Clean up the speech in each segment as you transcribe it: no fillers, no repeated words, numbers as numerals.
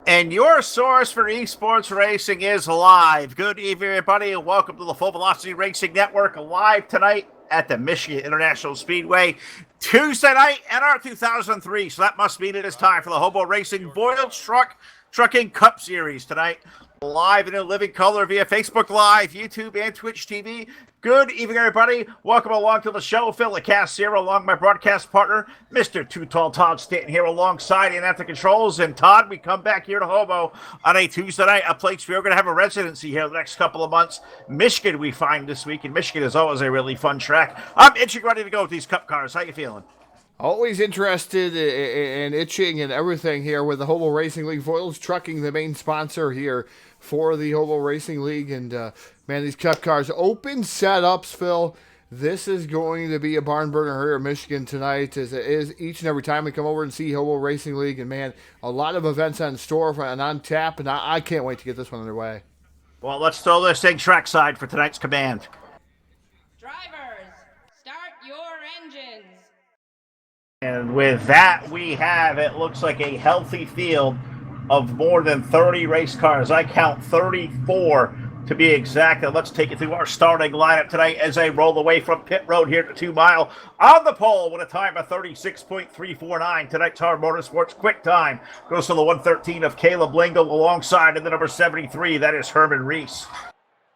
And your source for esports racing is live. Good evening, everybody, and welcome to the Full Velocity Racing Network, live tonight at the Michigan International Speedway, Tuesday night in our 2003. So that must mean it is time for the Hobo Racing Voiles Trucking Cup Series tonight, live and in living color via Facebook Live, YouTube, and Twitch TV. Good evening, everybody. Welcome along to the show. Phil the Cast here, along my broadcast partner, Mr. Too Tall Todd Stanton here alongside and at the controls. And Todd, we come back here to Hobo on a Tuesday night, a place we're going to have a residency here the next couple of months. Michigan we find this week, and Michigan is always a really fun track. I'm itching ready to go with these cup cars. How you feeling? Always interested in itching and everything here with the Hobo Racing League. Voiles Trucking, the main sponsor here for the Hobo Racing League. And, man, these cup cars, open setups, Phil. This is going to be a barn burner here in Michigan tonight, as it is each and every time we come over and see Hobo Racing League. And, man, a lot of events on store and on tap, and I can't wait to get this one underway. Well, let's throw this thing trackside for tonight's command. Drivers, start your engines. And with that, we have, it looks like a healthy field of more than 30 race cars. I count 34 to be exact. And let's take you through our starting lineup tonight as I roll away from pit road here to 2 Mile. On the pole with a time of 36.349. Tonight's Hard Motorsports quick time goes to the 113 of Caleb Lingle alongside in the number 73. That is Herman Reese.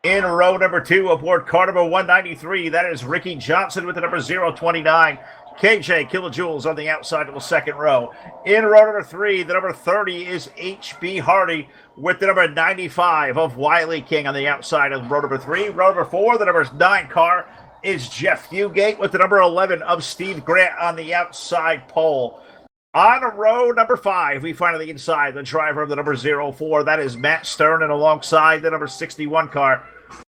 In row number 2 aboard car number 193, that is Ricky Johnson with the number 029. KJ Kilojoules on the outside of the second row. In row number 3, the number 30 is HB Hardy with the number 95 of Wiley King on the outside of row number 3. Row number 4, the number 9 car is Jeff Fugate with the number 11 of Steve Grant on the outside pole. On row number 5, we find on the inside the driver of the number 04. That is Matt Stern, and alongside the number 61 car,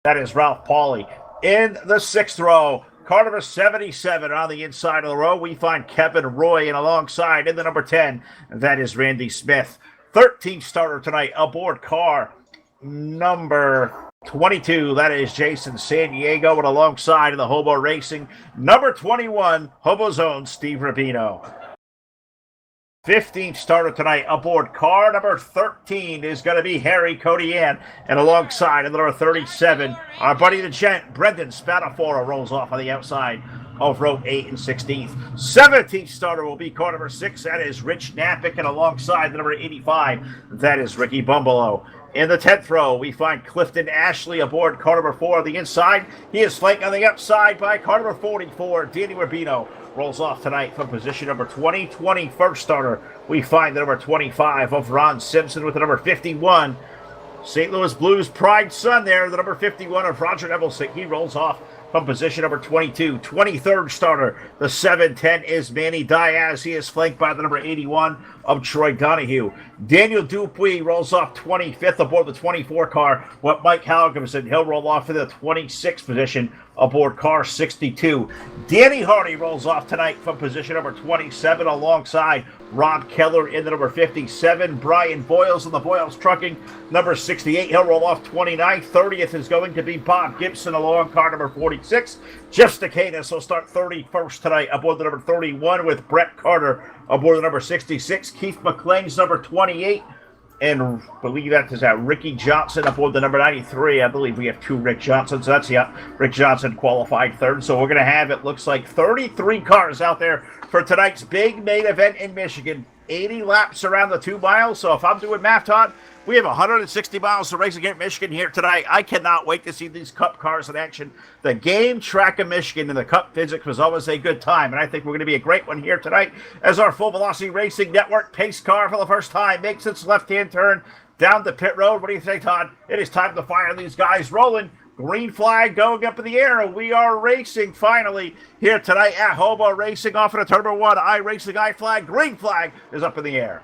that is Ralph Pauly. In the 6th row, car number 77 on the inside of the row, we find Kevin Roy, and alongside in the number 10, that is Randy Smith. 13th starter tonight aboard car number 22, that is Jason San Diego, and alongside of the Hobo Racing, number 21, Hobo's own Steve Rubino. 15th starter tonight aboard car number 13 is going to be Harry Codian, and alongside in the number 37, our buddy the gent, Brendan Spadafora, rolls off on the outside of row 8 and 16th. 17th starter will be car number 6, that is Rich Napick, and alongside the number 85, that is Ricky Bumbalo. In the 10th row, we find Clifton Ashley aboard car number 4 on the inside. He is flanked on the outside by car number 44, Danny Rubino. Rolls off tonight from position number 20. 21st starter, we find the number 25 of Ron Simpson with the number 51. St. Louis Blues pride son there, the number 51 of Roger Evelsick. He rolls off from position number 22. 23rd starter, the 710 is Manny Diaz. He is flanked by the number 81 of Troy Donahue. Daniel Dupuis rolls off 25th aboard the 24 car with Mike Halgimson. He'll roll off to the 26th position aboard car 62. Danny Hardy rolls off tonight from position number 27 alongside Rob Keller in the number 57. Brian Voiles in the Voiles Trucking, number 68. He'll roll off 29th. 30th is going to be Bob Gibson along car number 46. Jeff Stakanis will start 31st tonight aboard the number 31 with Brett Carter aboard the number 66. Keith McLean's number 28. And I believe that is Ricky Johnson aboard the number 93. I believe we have 2 Rick Johnsons. So that's, yeah, Rick Johnson qualified third. So we're going to have, it looks like, 33 cars out there for tonight's big main event in Michigan. 80 laps around the 2 miles. So if I'm doing math, Todd, we have 160 miles to race against Michigan here tonight. I cannot wait to see these Cup cars in action. The game track of Michigan and the Cup physics was always a good time, and I think we're going to be a great one here tonight as our Full Velocity Racing Network pace car for the first time makes its left-hand turn down the pit road. What do you think, Todd? It is time to fire these guys rolling. Green flag going up in the air. We are racing finally here tonight at Hobo, racing off of the Turbo 1 iRacing I flag. Green flag is up in the air.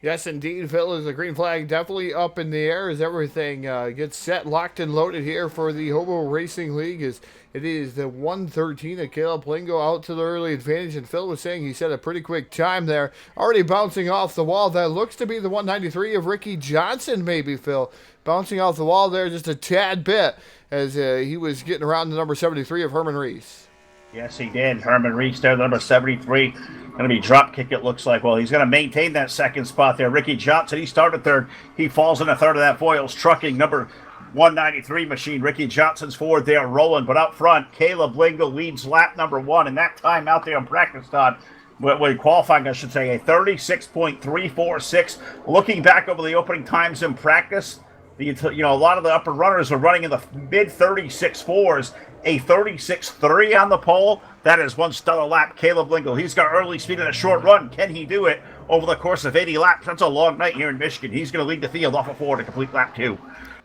Yes, indeed, Phil, is the green flag definitely up in the air as everything gets set, locked, and loaded here for the Hobo Racing League. As it is the 113 of Caleb Lingo out to the early advantage, and Phil was saying he set a pretty quick time there, already bouncing off the wall. That looks to be the 193 of Ricky Johnson, maybe, Phil, bouncing off the wall there just a tad bit as he was getting around the number 73 of Herman Reese. Yes, he did. Herman Reese there, number 73. Going to be drop kick, it looks like. Well, he's going to maintain that second spot there. Ricky Johnson, he started third. He falls in a third of that. Voiles trucking, number 193 machine. Ricky Johnson's forward there, rolling. But up front, Caleb Lingle leads lap number 1. And that time out there on practice, Todd, when qualifying, I should say, a 36.346. Looking back over the opening times in practice, a lot of the upper runners are running in the mid 36.4s. A 36.3 on the pole. That is one stellar lap. Caleb Lingle, he's got early speed in a short run. Can he do it over the course of 80 laps? That's a long night here in Michigan. He's going to lead the field off of 4 to complete lap 2.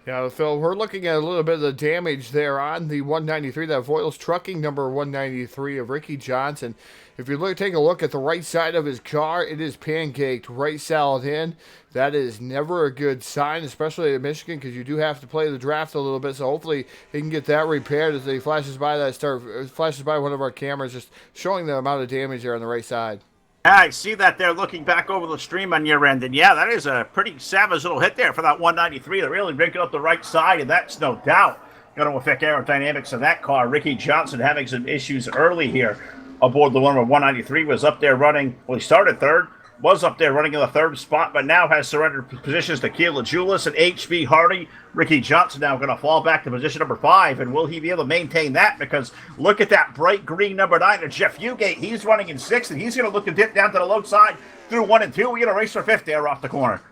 Yeah, Phil, we're looking at a little bit of the damage there on the 193, that Voiles trucking number 193 of Ricky Johnson. If you take a look at the right side of his car, it is pancaked right salad in. That is never a good sign, especially in Michigan, because you do have to play the draft a little bit. So hopefully he can get that repaired as he flashes by one of our cameras, just showing the amount of damage there on the right side. Yeah, I see that there looking back over the stream on your end. And yeah, that is a pretty savage little hit there for that 193 to really bring it up the right side. And that's no doubt going to affect aerodynamics of that car. Ricky Johnson having some issues early here aboard the one where 193 was up there running. Well, he started third, was up there running in the third spot, but now has surrendered positions to Keila Julis and H.V. Hardy. Ricky Johnson now going to fall back to position number 5, and will he be able to maintain that? Because look at that bright green number 9 of Jeff Fugate. He's running in 6th, and he's going to look to dip down to the low side through 1 and 2. We're going to race for 5th there off the corner.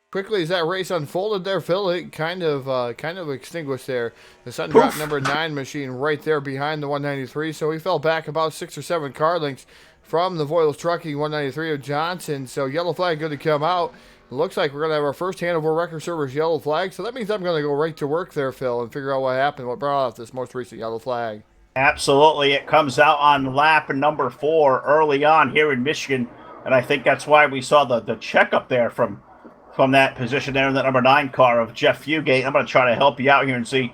Quickly as that race unfolded there, Phil, it kind of extinguished there. The sun dropped number 9 machine right there behind the 193, so he fell back about 6 or 7 car lengths from the Voiles trucking 193 of Johnson. So yellow flag good to come out. It looks like we're going to have our first Hanover Record Service yellow flag, so that means I'm going to go right to work there, Phil, and figure out what happened, what brought out this most recent yellow flag. Absolutely. It comes out on lap number 4 early on here in Michigan, and I think that's why we saw the checkup there from that position there in that number 9 car of Jeff Fugate. I'm going to try to help you out here and see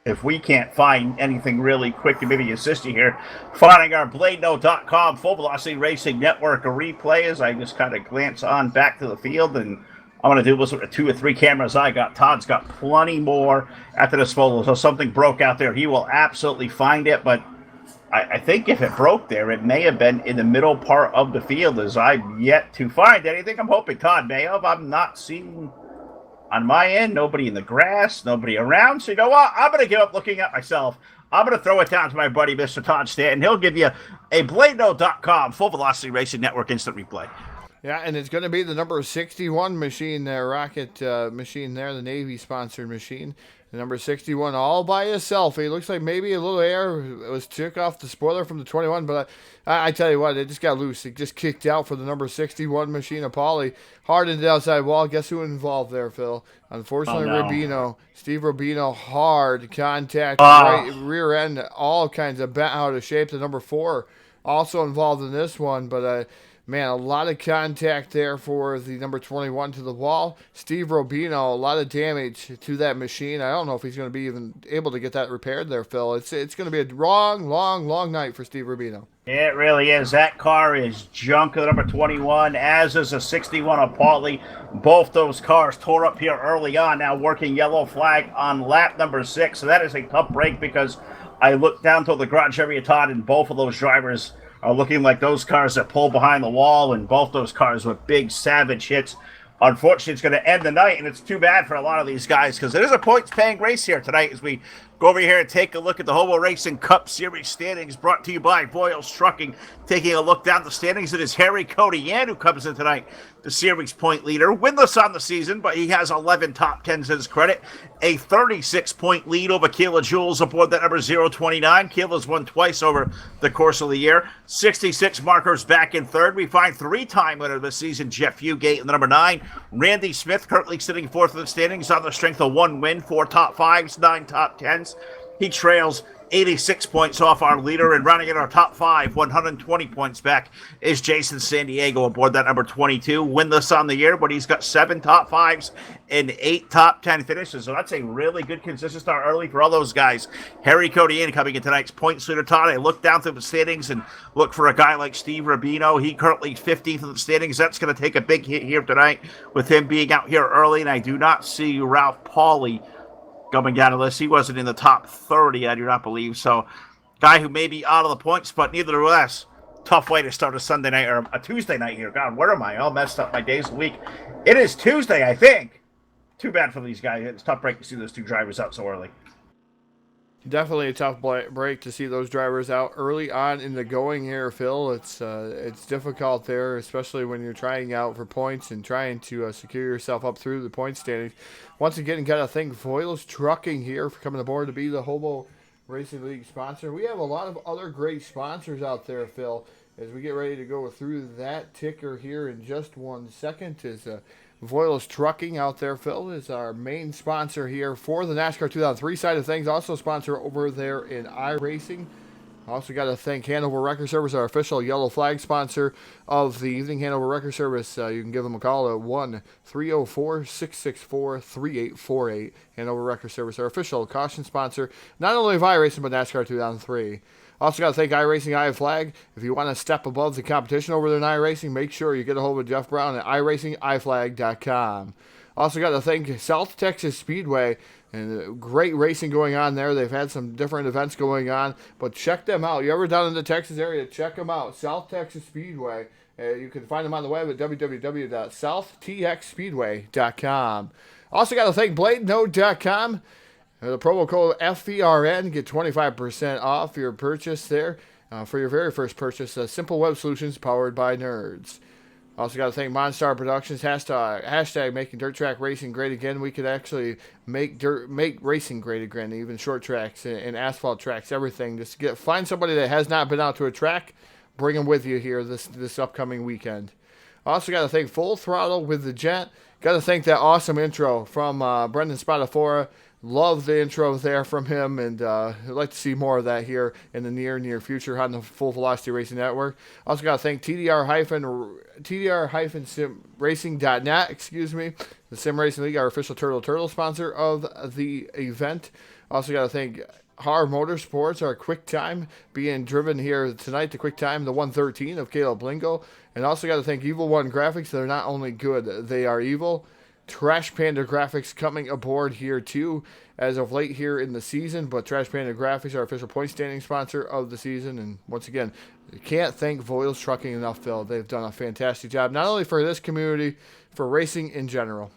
if we can't find anything really quick to maybe assist you here. Finding our BladeNote.com Full Velocity Racing Network a replay as I just kind of glance on back to the field, and I'm going to do this with the 2 or 3 cameras I got. Todd's got plenty more at the disposal, so something broke out there. He will absolutely find it, but I think if it broke there, it may have been in the middle part of the field, as I've yet to find anything. I'm hoping Todd may have. I'm not seeing on my end, nobody in the grass, nobody around. So you know what? I'm going to give up looking at myself. I'm going to throw it down to my buddy, Mr. Todd Stanton. He'll give you a BladeNote.com Full Velocity Racing Network instant replay. Yeah, and it's going to be the number 61 machine there, Rocket machine there, the Navy-sponsored machine. The number 61 all by itself. It looks like maybe a little air was took off the spoiler from the 21, but I tell you what, it just got loose. It just kicked out for the number 61 machine of Pauly. Hard into the outside wall. Guess who involved there, Phil? Unfortunately, Rubino. Steve Rubino, hard contact, right rear end, all kinds of bent out of shape. The number 4 also involved in this one, but man, a lot of contact there for the number 21 to the wall. Steve Robino, a lot of damage to that machine. I don't know if he's going to be even able to get that repaired there, Phil. It's going to be a long night for Steve Robino. It really is. That car is junk, the number 21, as is a 61 of Pauly. Both those cars tore up here early on, now working yellow flag on lap number 6. So that is a tough break because I looked down to the garage area, Todd, and both of those drivers are looking like those cars that pull behind the wall, and both those cars with big, savage hits. Unfortunately, it's going to end the night, and it's too bad for a lot of these guys because it is a points-paying race here tonight as we go over here and take a look at the Hobo Racing Cup Series standings brought to you by Voiles Trucking. Taking a look down the standings, it is Harry Codian who comes in tonight, the series point leader. Winless on the season, but he has 11 top 10s to his credit. A 36-point lead over Keila Jules aboard that number 029. Keila's won twice over the course of the year. 66 markers back in third. We find 3-time winner this season, Jeff Fugate, in the number 9. Randy Smith currently sitting fourth in the standings on the strength of 1 win, 4 top 5s, 9 top 10s. He trails 86 points off our leader, and running in our top 5, 120 points back, is Jason San Diego aboard that number 22. Winless on the year, but he's got 7 top 5s and 8 top 10 finishes. So that's a really good consistent start early for all those guys. Harry Codian coming in tonight's points leader, Todd. I look down through the standings and look for a guy like Steve Rubino. He currently 15th in the standings. That's going to take a big hit here tonight with him being out here early, and I do not see Ralph Pauly coming down the list. He wasn't in the top 30, I do not believe. So, guy who may be out of the points, but nevertheless, tough way to start a Sunday night or a Tuesday night here. God, where am I? All messed up my days of the week. It is Tuesday, I think. Too bad for these guys. It's a tough break to see those two drivers out so early. Definitely a tough break to see those drivers out early on in the going here, Phil. It's difficult there, especially when you're trying out for points and trying to secure yourself up through the point standings. Once again, got to thank Voiles Trucking here for coming aboard to be the Hobo Racing League sponsor. We have a lot of other great sponsors out there, Phil, as we get ready to go through that ticker here in just 1 second. Voiles Trucking out there, Phil, is our main sponsor here for the NASCAR 2003 side of things. Also sponsor over there in iRacing. Also got to thank Hanover Record Service, our official yellow flag sponsor of the evening. Hanover Record Service, you can give them a call at 1-304-664-3848. Hanover Record Service, our official caution sponsor, not only of iRacing, but NASCAR 2003. Also got to thank iRacing iFlag. If you want to step above the competition over there in iRacing, make sure you get a hold of Jeff Brown at iRacingIFlag.com. Also got to thank South Texas Speedway, and great racing going on there. They've had some different events going on, but check them out. You ever down in the Texas area, check them out. South Texas Speedway. You can find them on the web at www.southtxspeedway.com. Also got to thank BladeNode.com. The promo code FVRN, get 25% off your purchase there for your very first purchase. Simple web solutions powered by nerds. Also got to thank Monstar Productions, hashtag making dirt track racing great again. We could actually make racing great again, even short tracks and asphalt tracks, everything. Just find somebody that has not been out to a track, bring them with you here this upcoming weekend. Also got to thank Full Throttle with the Gent. Got to thank that awesome intro from Brendan Spadafora. Love the intro there from him, and I'd like to see more of that here in the near future on the Full Velocity Racing Network. Also got to thank TDR-Racing.net, the Sim Racing League, our official Turtle sponsor of the event. Also got to thank Har Motorsports, our quick time being driven here tonight, the quick time, the 113 of Caleb Lingo. And also got to thank Evil One Graphics. They're not only good, they are evil. Trash Panda Graphics coming aboard here too as of late here in the season, but Trash Panda Graphics, our official point standing sponsor of the season. And once again, you can't thank Voiles Trucking enough, Phil. They've done a fantastic job, not only for this community, for racing in general.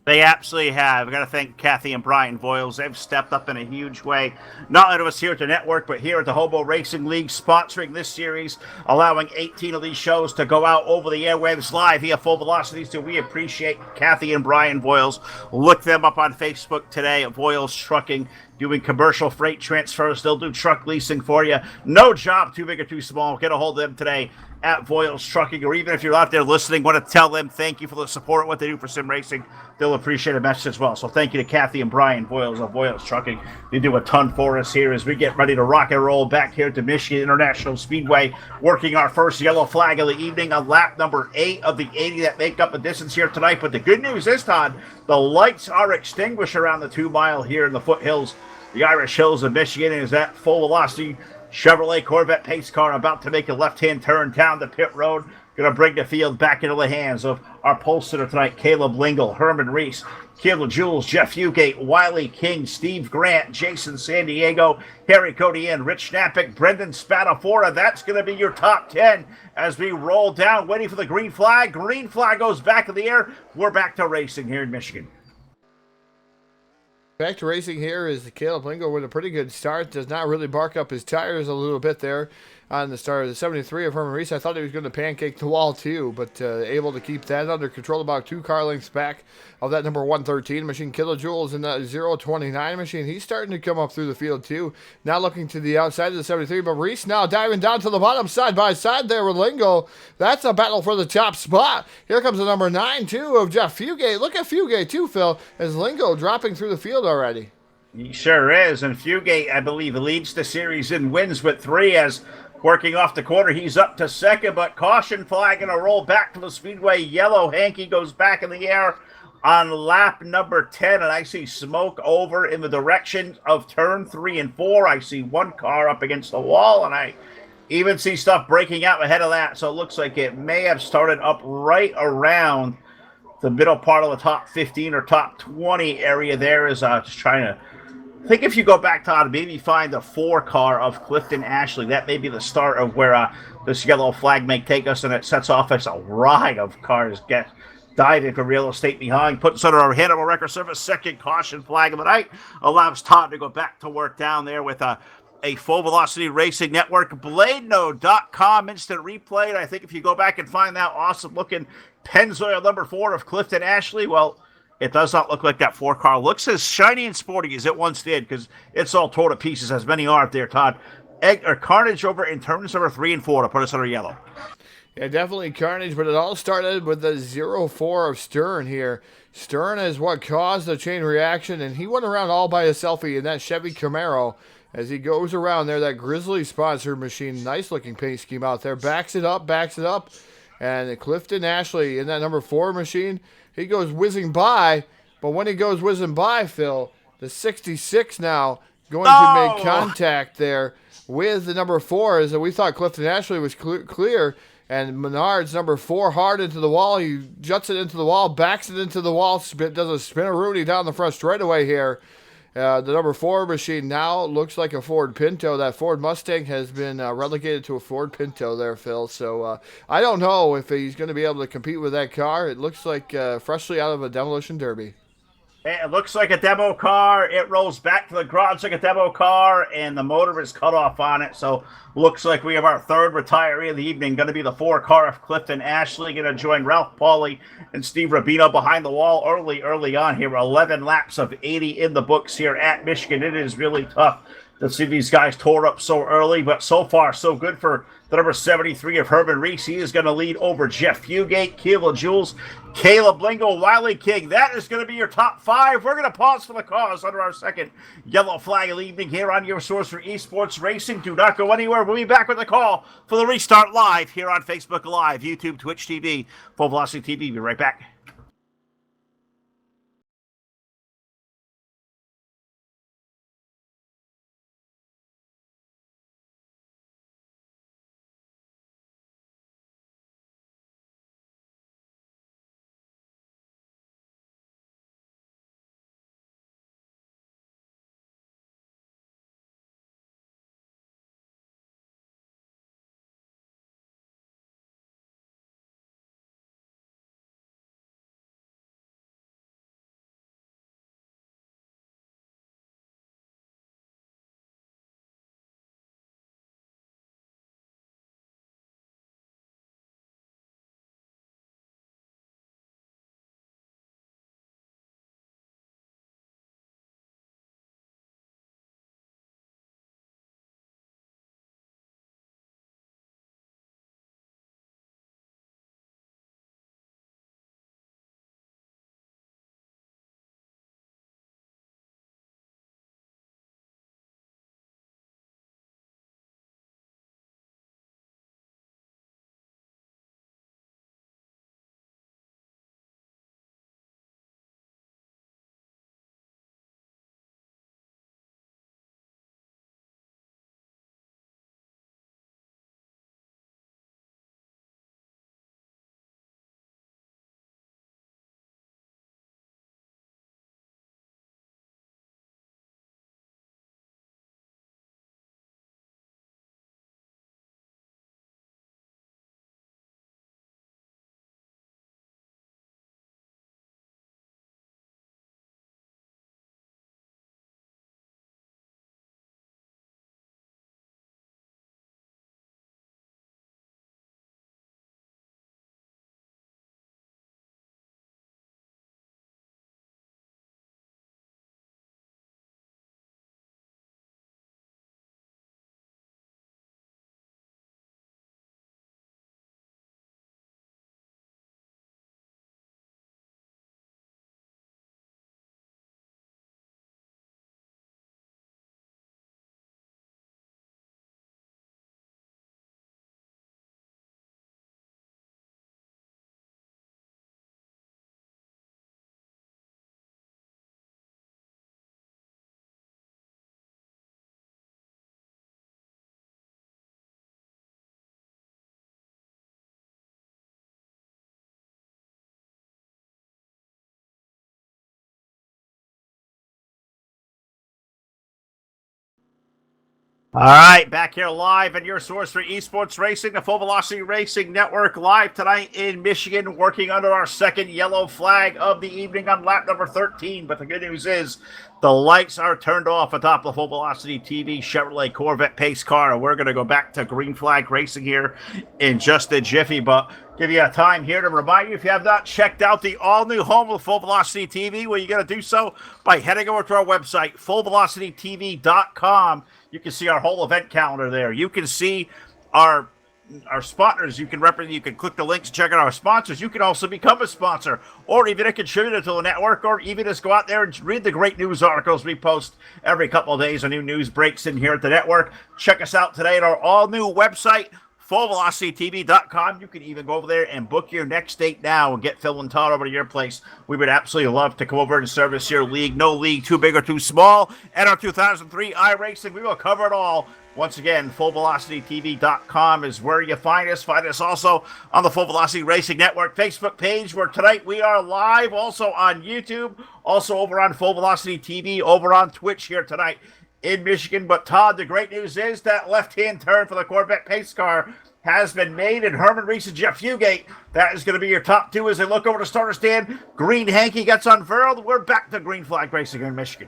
They absolutely have. I've got to thank Kathy and Brian Voiles. They've stepped up in a huge way. Not only to us here at the network, but here at the Hobo Racing League, sponsoring this series, allowing 18 of these shows to go out over the airwaves live via Full Velocity. So we appreciate Kathy and Brian Voiles. Look them up on Facebook today at Voiles Trucking, doing commercial freight transfers. They'll do truck leasing for you. No job too big or too small. Get a hold of them today at Voiles Trucking, or even if you're out there listening, want to tell them thank you for the support, what they do for sim racing. They'll appreciate a message as well. So thank you to Kathy and Brian Voiles of Voiles Trucking. They do a ton for us here as we get ready to rock and roll back here to Michigan International Speedway, working our first yellow flag of the evening on lap number 8 of the 80 that make up the distance here tonight. But the good news is, Todd, the lights are extinguished around the 2 mile here in the foothills, the Irish Hills of Michigan, is that Full Velocity Chevrolet Corvette pace car about to make a left-hand turn down the pit road. Going to bring the field back into the hands of our pole sitter tonight, Caleb Lingle, Herman Reese, Caleb Jules, Jeff Fugate, Wiley King, Steve Grant, Jason San Diego, Harry Codian, Rich Knappick, Brendan Spadafora. That's going to be your top 10 as we roll down, waiting for the green flag. Green flag goes back in the air. We're back to racing here in Michigan. Back to racing here is Caleb Lingo with a pretty good start. Does not really bark up his tires a little bit there on the start of the 73 of Herman Reese. I thought he was going to pancake the wall too, but able to keep that under control, about 2 car lengths back of that number 113 machine. Kilojoules in that 029 machine. He's starting to come up through the field too. Now looking to the outside of the 73, but Reese now diving down to the bottom, side by side there with Lingo. That's a battle for the top spot. Here comes the number 9 too of Jeff Fugate. Look at Fugate too, Phil, as Lingo dropping through the field already. He sure is, and Fugate, I believe, leads the series in wins with 3 as working off the corner. He's up to second, but caution flag going to roll back to the speedway. Yellow hanky goes back in the air on lap number 10, and I see smoke over in the direction of turn 3 and 4. I see 1 car up against the wall, and I even see stuff breaking out ahead of that, so it looks like it may have started up right around the middle part of the top 15 or top 20 area there. Is just trying to I think if you go back, Todd, maybe find the 4 car of Clifton Ashley. That may be the start of where this yellow flag may take us, and it sets off as a ride of cars get dive into real estate behind, puts under our Hannibal Record Service second caution flag of the night, allows Todd to go back to work down there with a full velocity racing network, BladeNode.com instant replay. And I think if you go back and find that awesome looking Pennzoil number 4 of Clifton Ashley, well, it does not look like that 4 car looks as shiny and sporty as it once did, because it's all torn to pieces, as many are up there, Todd. Carnage over in turns number 3 and 4 to put us under yellow. Yeah, definitely carnage, but it all started with the 0-4 of Stern here. Stern is what caused the chain reaction, and he went around all by himself in that Chevy Camaro as he goes around there. That Grizzly sponsored machine, nice looking paint scheme out there, backs it up, and Clifton Ashley in that number 4 machine, he goes whizzing by, but when he goes whizzing by, Phil, the 66 now going to make contact there with the number 4, as we thought Clifton Ashley was clear. And Menard's number 4 hard into the wall. He juts it into the wall, backs it into the wall, does a spin-a-rooney down the front straightaway here. The number 4 machine now looks like a Ford Pinto. That Ford Mustang has been relegated to a Ford Pinto there, Phil. So I don't know if he's going to be able to compete with that car. It looks like freshly out of a demolition derby. It looks like a demo car. It rolls back to the garage like a demo car, and the motor is cut off on it. So looks like we have our 3rd retiree of the evening, going to be the 4 car of Clifton Ashley, going to join Ralph Pauly and Steve Rubino behind the wall early on here. 11 laps of 80 in the books here at Michigan. It is really tough to see these guys tore up so early, but so far so good for the number 73 of Herman Reese. He is going to lead over Jeff Fugate, Keila Jules, Caleb Lingo, Wiley King. That is going to be your top 5. We're going to pause for the cause under our second yellow flag of the evening here on your source for esports racing. Do not go anywhere. We'll be back with the call for the restart live here on Facebook Live, YouTube, Twitch TV, Full Velocity TV. Be right back. All right, back here live at your source for esports racing, the Full Velocity Racing Network, live tonight in Michigan, working under our second yellow flag of the evening on lap number 13. But the good news is the lights are turned off atop the Full Velocity TV Chevrolet Corvette pace car. We're going to go back to green flag racing here in just a jiffy, but give you a time here to remind you, if you have not checked out the all-new home of Full Velocity TV, well, you're going to do so by heading over to our website, fullvelocitytv.com. You can see our whole event calendar there. You can see our sponsors. You can click the links, check out our sponsors. You can also become a sponsor or even a contributor to the network, or even just go out there and read the great news articles we post every couple of days. A new news breaks in here at the network. Check us out today at our all-new website, fullvelocitytv.com. You can even go over there and book your next date now and get Phil and Todd over to your place. We would absolutely love to come over and service your league. No league too big or too small. And our 2003 iRacing, we will cover it all. Once again, fullvelocitytv.com is where you find us. Find us also on the Full Velocity Racing Network Facebook page, where tonight we are live, also on YouTube, also over on Full Velocity TV, over on Twitch here tonight in Michigan. But Todd, the great news is that left-hand turn for the Corvette pace car has been made, and Herman Reese and Jeff Fugate, that is going to be your top two as they look over the starter stand. Green hanky gets unfurled. We're back to green flag racing in Michigan.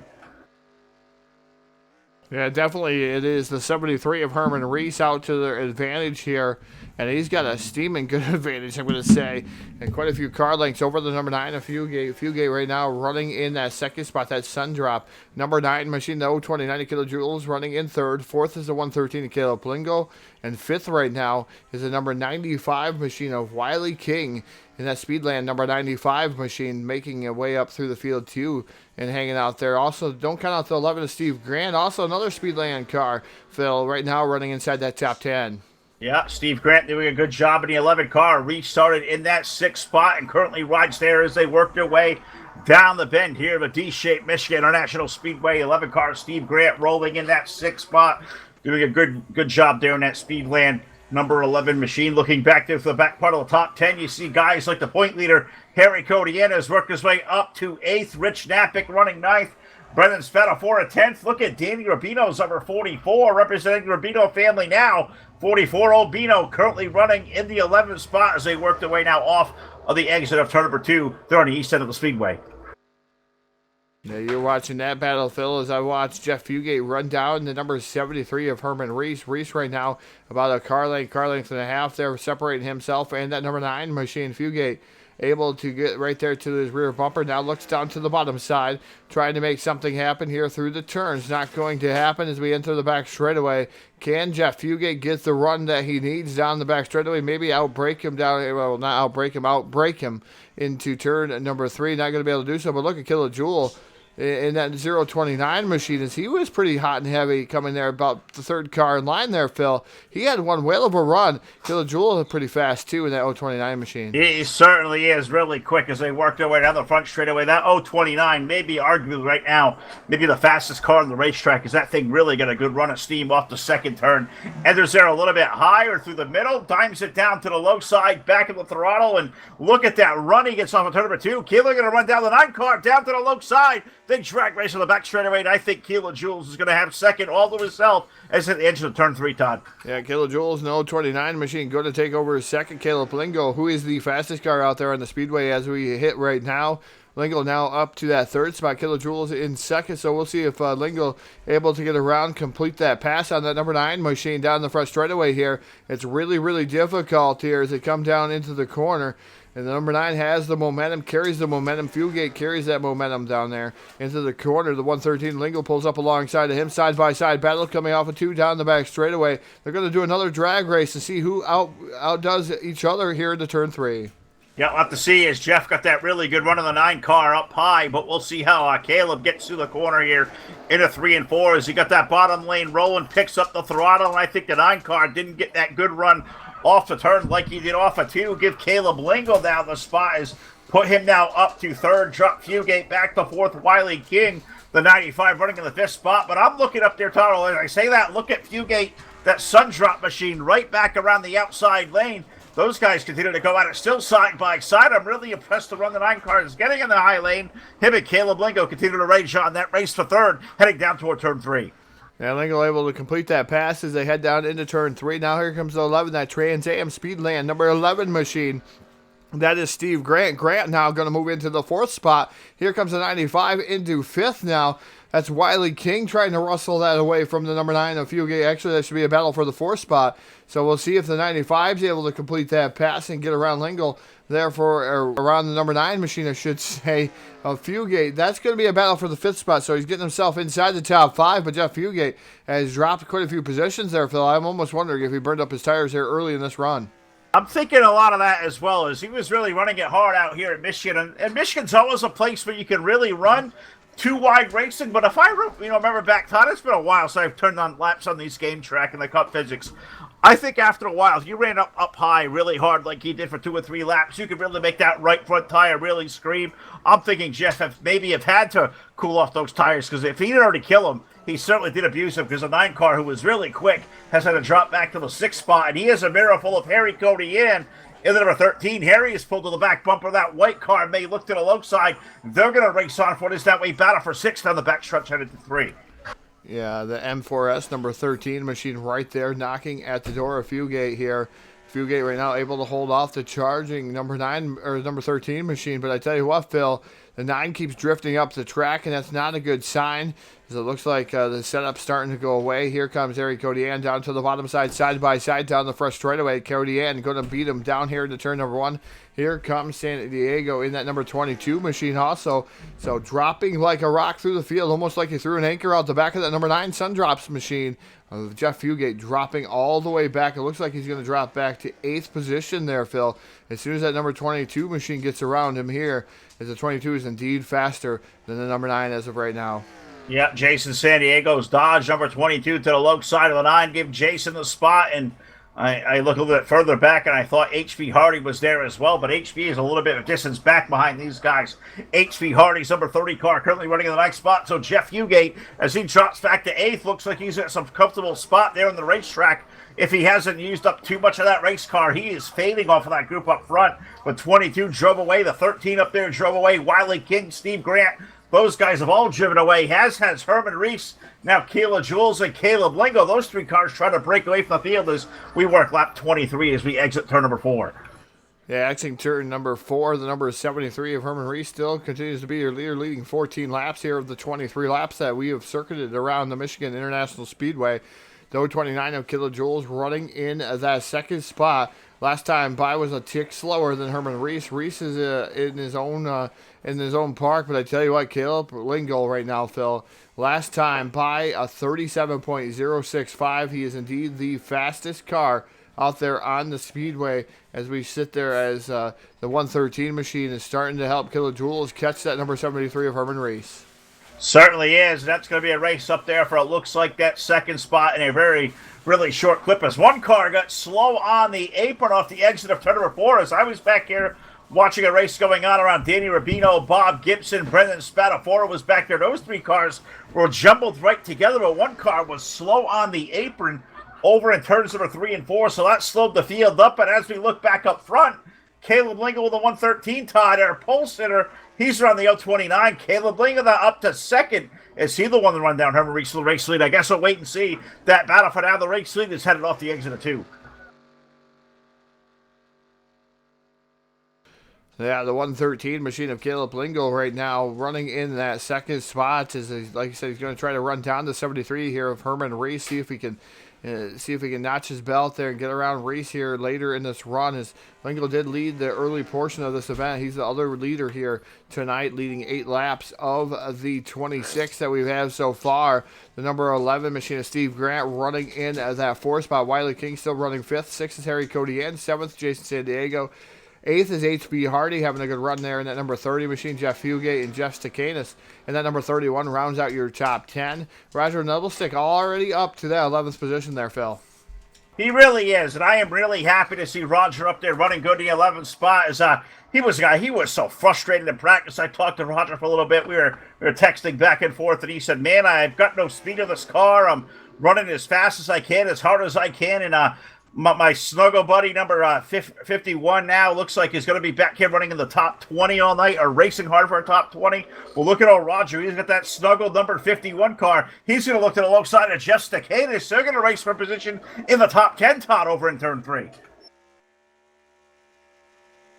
Yeah, definitely it is the 73 of Herman Reese out to their advantage here, and he's got a steaming good advantage, I'm going to say, and quite a few car lengths over the number 9 of Fugate. Fugate right now running in that second spot, that sun drop. Number 9 machine, the 029 kilojoules, running in third. Fourth is the 113 of Caleb Plingo, and fifth right now is the number 95 machine of Wiley King. In that Speedland number 95 machine, making a way up through the field too and hanging out there. Also, don't count out the 11 of Steve Grant. Also, another Speedland car, Phil, right now running inside that top 10. Yeah, Steve Grant doing a good job in the 11 car. Restarted in that 6th spot and currently rides there as they work their way down the bend here of a D-shaped Michigan International Speedway. 11 car Steve Grant rolling in that 6th spot, doing a good job there in that Speedland number 11 machine. Looking back there to the back part of the top 10, you see guys like the point leader, Harry Codiana, has worked his way up to 8th. Rich Knappick running 9th. Brendan Spadafora 10th. Look at Danny Rubino's number 44, representing the Rubino family now. 44 old Bino currently running in the 11th spot as they work their way now off of the exit of turn number 2. They're on the east end of the speedway. Now you're watching that battle, Phil, as I watch Jeff Fugate run down the number 73 of Herman Reese. Reese right now about a car length and a half there, separating himself and that number 9 machine. Fugate able to get right there to his rear bumper. Now looks down to the bottom side, trying to make something happen here through the turns. Not going to happen as we enter the back straightaway. Can Jeff Fugate get the run that he needs down the back straightaway? Maybe outbrake him down, well, not outbrake him, outbrake him into turn number 3. Not going to be able to do so, but look at Kilojoule in that 029 machine, as he was pretty hot and heavy coming there about the third car in line there, Phil. He had one whale of a run. Kilojoule pretty fast, too, in that 029 machine. He certainly is really quick as they work their way down the front straightaway. That 029 may be arguably right now maybe the fastest car on the racetrack, as that thing really got a good run of steam off the second turn. Enters there a little bit higher through the middle, dimes it down to the low side, back of the throttle, and look at that run. He gets off of turn number 2. Keeler going to run down the 9 car, down to the low side. Big drag race on the back straightaway, and I think Kilojoules is going to have second all to himself as at the edge of turn 3, Todd. Yeah, Kilojoules, no 29 machine, going to take over his second. Caleb Lingo, who is the fastest car out there on the speedway as we hit right now. Lingo now up to that third spot. Kilojoules in second, so we'll see if Lingo able to get around, complete that pass on that number 9 machine down the front straightaway here. It's really, really difficult here as they come down into the corner. And the number 9 has the momentum, carries the momentum. Fugate carries that momentum down there into the corner. The 113 Lingo pulls up alongside of him. Side-by-side battle coming off of 2 down the back straightaway. They're going to do another drag race to see who outdoes each other here into turn 3. Yeah, we'll have to see as Jeff got that really good run of the 9 car up high, but we'll see how Caleb gets through the corner here into 3 and 4 as he got that bottom lane rolling, picks up the throttle, and I think the 9 car didn't get that good run off the turn like he did off of 2. Give Caleb Lingo down the spot, is put him now up to 3rd, drop Fugate back to 4th, Wiley King, the 95 running in the 5th spot. But I'm looking up there, Todd, as I say that, look at Fugate, that sun drop machine right back around the outside lane. Those guys continue to go at it still side by side. I'm really impressed to run the 9 car is getting in the high lane. Him and Caleb Lingo continue to rage on that race for 3rd, heading down toward turn 3. And Lingle able to complete that pass as they head down into turn 3. Now here comes the 11, that Trans Am Speedland number 11 machine. That is Steve Grant. Grant now going to move into the 4th spot. Here comes the 95 into 5th now. That's Wiley King trying to rustle that away from the number 9 of Fugate. Actually, that should be a battle for the 4th spot. So we'll see if the 95 is able to complete that pass and get around Lingle. Therefore, around the number 9 machine, I should say, of Fugate. That's going to be a battle for the 5th spot. So he's getting himself inside the top 5. But Jeff Fugate has dropped quite a few positions there, Phil. I'm almost wondering if he burned up his tires here early in this run. I'm thinking a lot of that as well, as he was really running it hard out here at Michigan. And Michigan's always a place where you can really run too wide racing. But if I remember back, Todd, it's been a while since I've turned on laps on these game track and the Cup physics. I think after a while, if you ran up high really hard like he did for 2 or 3 laps, you could really make that right front tire really scream. I'm thinking Jeff maybe have had to cool off those tires, because if he didn't already kill him, he certainly did abuse him, because the 9 car, who was really quick, has had to drop back to the 6th spot, and he has a mirror full of Harry Cody in the number 13. Harry is pulled to the back bumper of that white car, may look to the low side. They're going to race on for what is that way battle for 6th on the back stretch headed to 3. Yeah, the M4S number 13 machine right there knocking at the door of Fugate here. Fugate right now able to hold off the charging number 9 or number 13 machine. But I tell you what, Phil, the 9 keeps drifting up the track, and that's not a good sign, as it looks like the setup's starting to go away. Here comes Eric Codian down to the bottom side by side down the front straightaway. Codian going to beat him down here into turn number 1. Here comes San Diego in that number 22 machine also. So dropping like a rock through the field, almost like he threw an anchor out the back of that number 9 Sundrops machine. Jeff Fugate dropping all the way back. It looks like he's going to drop back to 8th position there, Phil. As soon as that number 22 machine gets around him here, as the 22 is indeed faster than the number 9 as of right now. Yeah, Jason San Diego's Dodge, number 22, to the low side of the 9. Give Jason the spot, and I look a little bit further back, and I thought HV Hardy was there as well, but HV is a little bit of distance back behind these guys. HV Hardy's number 30 car currently running in the 9th spot, so Jeff Fugate, as he drops back to 8th, looks like he's at some comfortable spot there in the racetrack. If he hasn't used up too much of that race car, he is fading off of that group up front. But 22 drove away, the 13 up there drove away, Wiley King, Steve Grant, those guys have all driven away. Has Herman Reese, now Keila Jules and Caleb Lingo. Those 3 cars try to break away from the field as we work lap 23 as we exit turn number 4. Yeah, exiting turn number 4, the number 73 of Herman Reese still continues to be your leader, leading 14 laps here of the 23 laps that we have circuited around the Michigan International Speedway. Though 29 of Kilojoules running in that 2nd spot. Last time by was a tick slower than Herman Reese. Reese is in his own park, but I tell you what, Caleb Lingo right now, Phil. Last time by a 37.065. He is indeed the fastest car out there on the speedway as we sit there, as the 113 machine is starting to help Kilojoules catch that number 73 of Herman Reese. Certainly is. That's going to be a race up there for, it looks like, that 2nd spot in a really short clip, as one car got slow on the apron off the exit of turn number 4. As I was back here watching a race going on around Danny Rubino, Bob Gibson, Brendan Spadafora was back there. Those 3 cars were jumbled right together, but one car was slow on the apron over in turns number 3 and 4, so that slowed the field up. And as we look back up front, Caleb Lingo with the 113, Todd, our pole sitter, he's around the 029. Caleb Lingo up to 2nd. Is he the one to run down Herman Reese to the race lead? I guess we'll wait and see. That battle for now, the race lead is headed off the exit of 2. Yeah, the 113 machine of Caleb Lingo right now running in that 2nd spot. Like I said, he's going to try to run down the 73 here of Herman Reese, see if he can notch his belt there and get around Reese here later in this run, as Lingo did lead the early portion of this event. He's the other leader here tonight, leading 8 laps of the 26 that we have so far. The number 11 machine of Steve Grant running in as that 4th spot. Wiley King still running 5th. 6th is Harry Cody and 7th, Jason San Diego. 8th is HB Hardy, having a good run there in that number 30 machine. Jeff Fugate and Jeff Stakanis. And that number 31 rounds out your top 10. Roger Nebelstick already up to that 11th position there, Phil. He really is, and I am really happy to see Roger up there running good in the 11th spot. As he was so frustrated in practice. I talked to Roger for a little bit. We were texting back and forth, and he said, "Man, I've got no speed in this car. I'm running as fast as I can, as hard as I can, and My snuggle buddy number 51 now looks like he's going to be back here running in the top 20 all night, or racing hard for a top 20. Well, look at old Roger. He's got that snuggle number 51 car. He's going to look to the low side of Jeff Stakanis. They're going to race for position in the top 10, Todd, over in turn 3.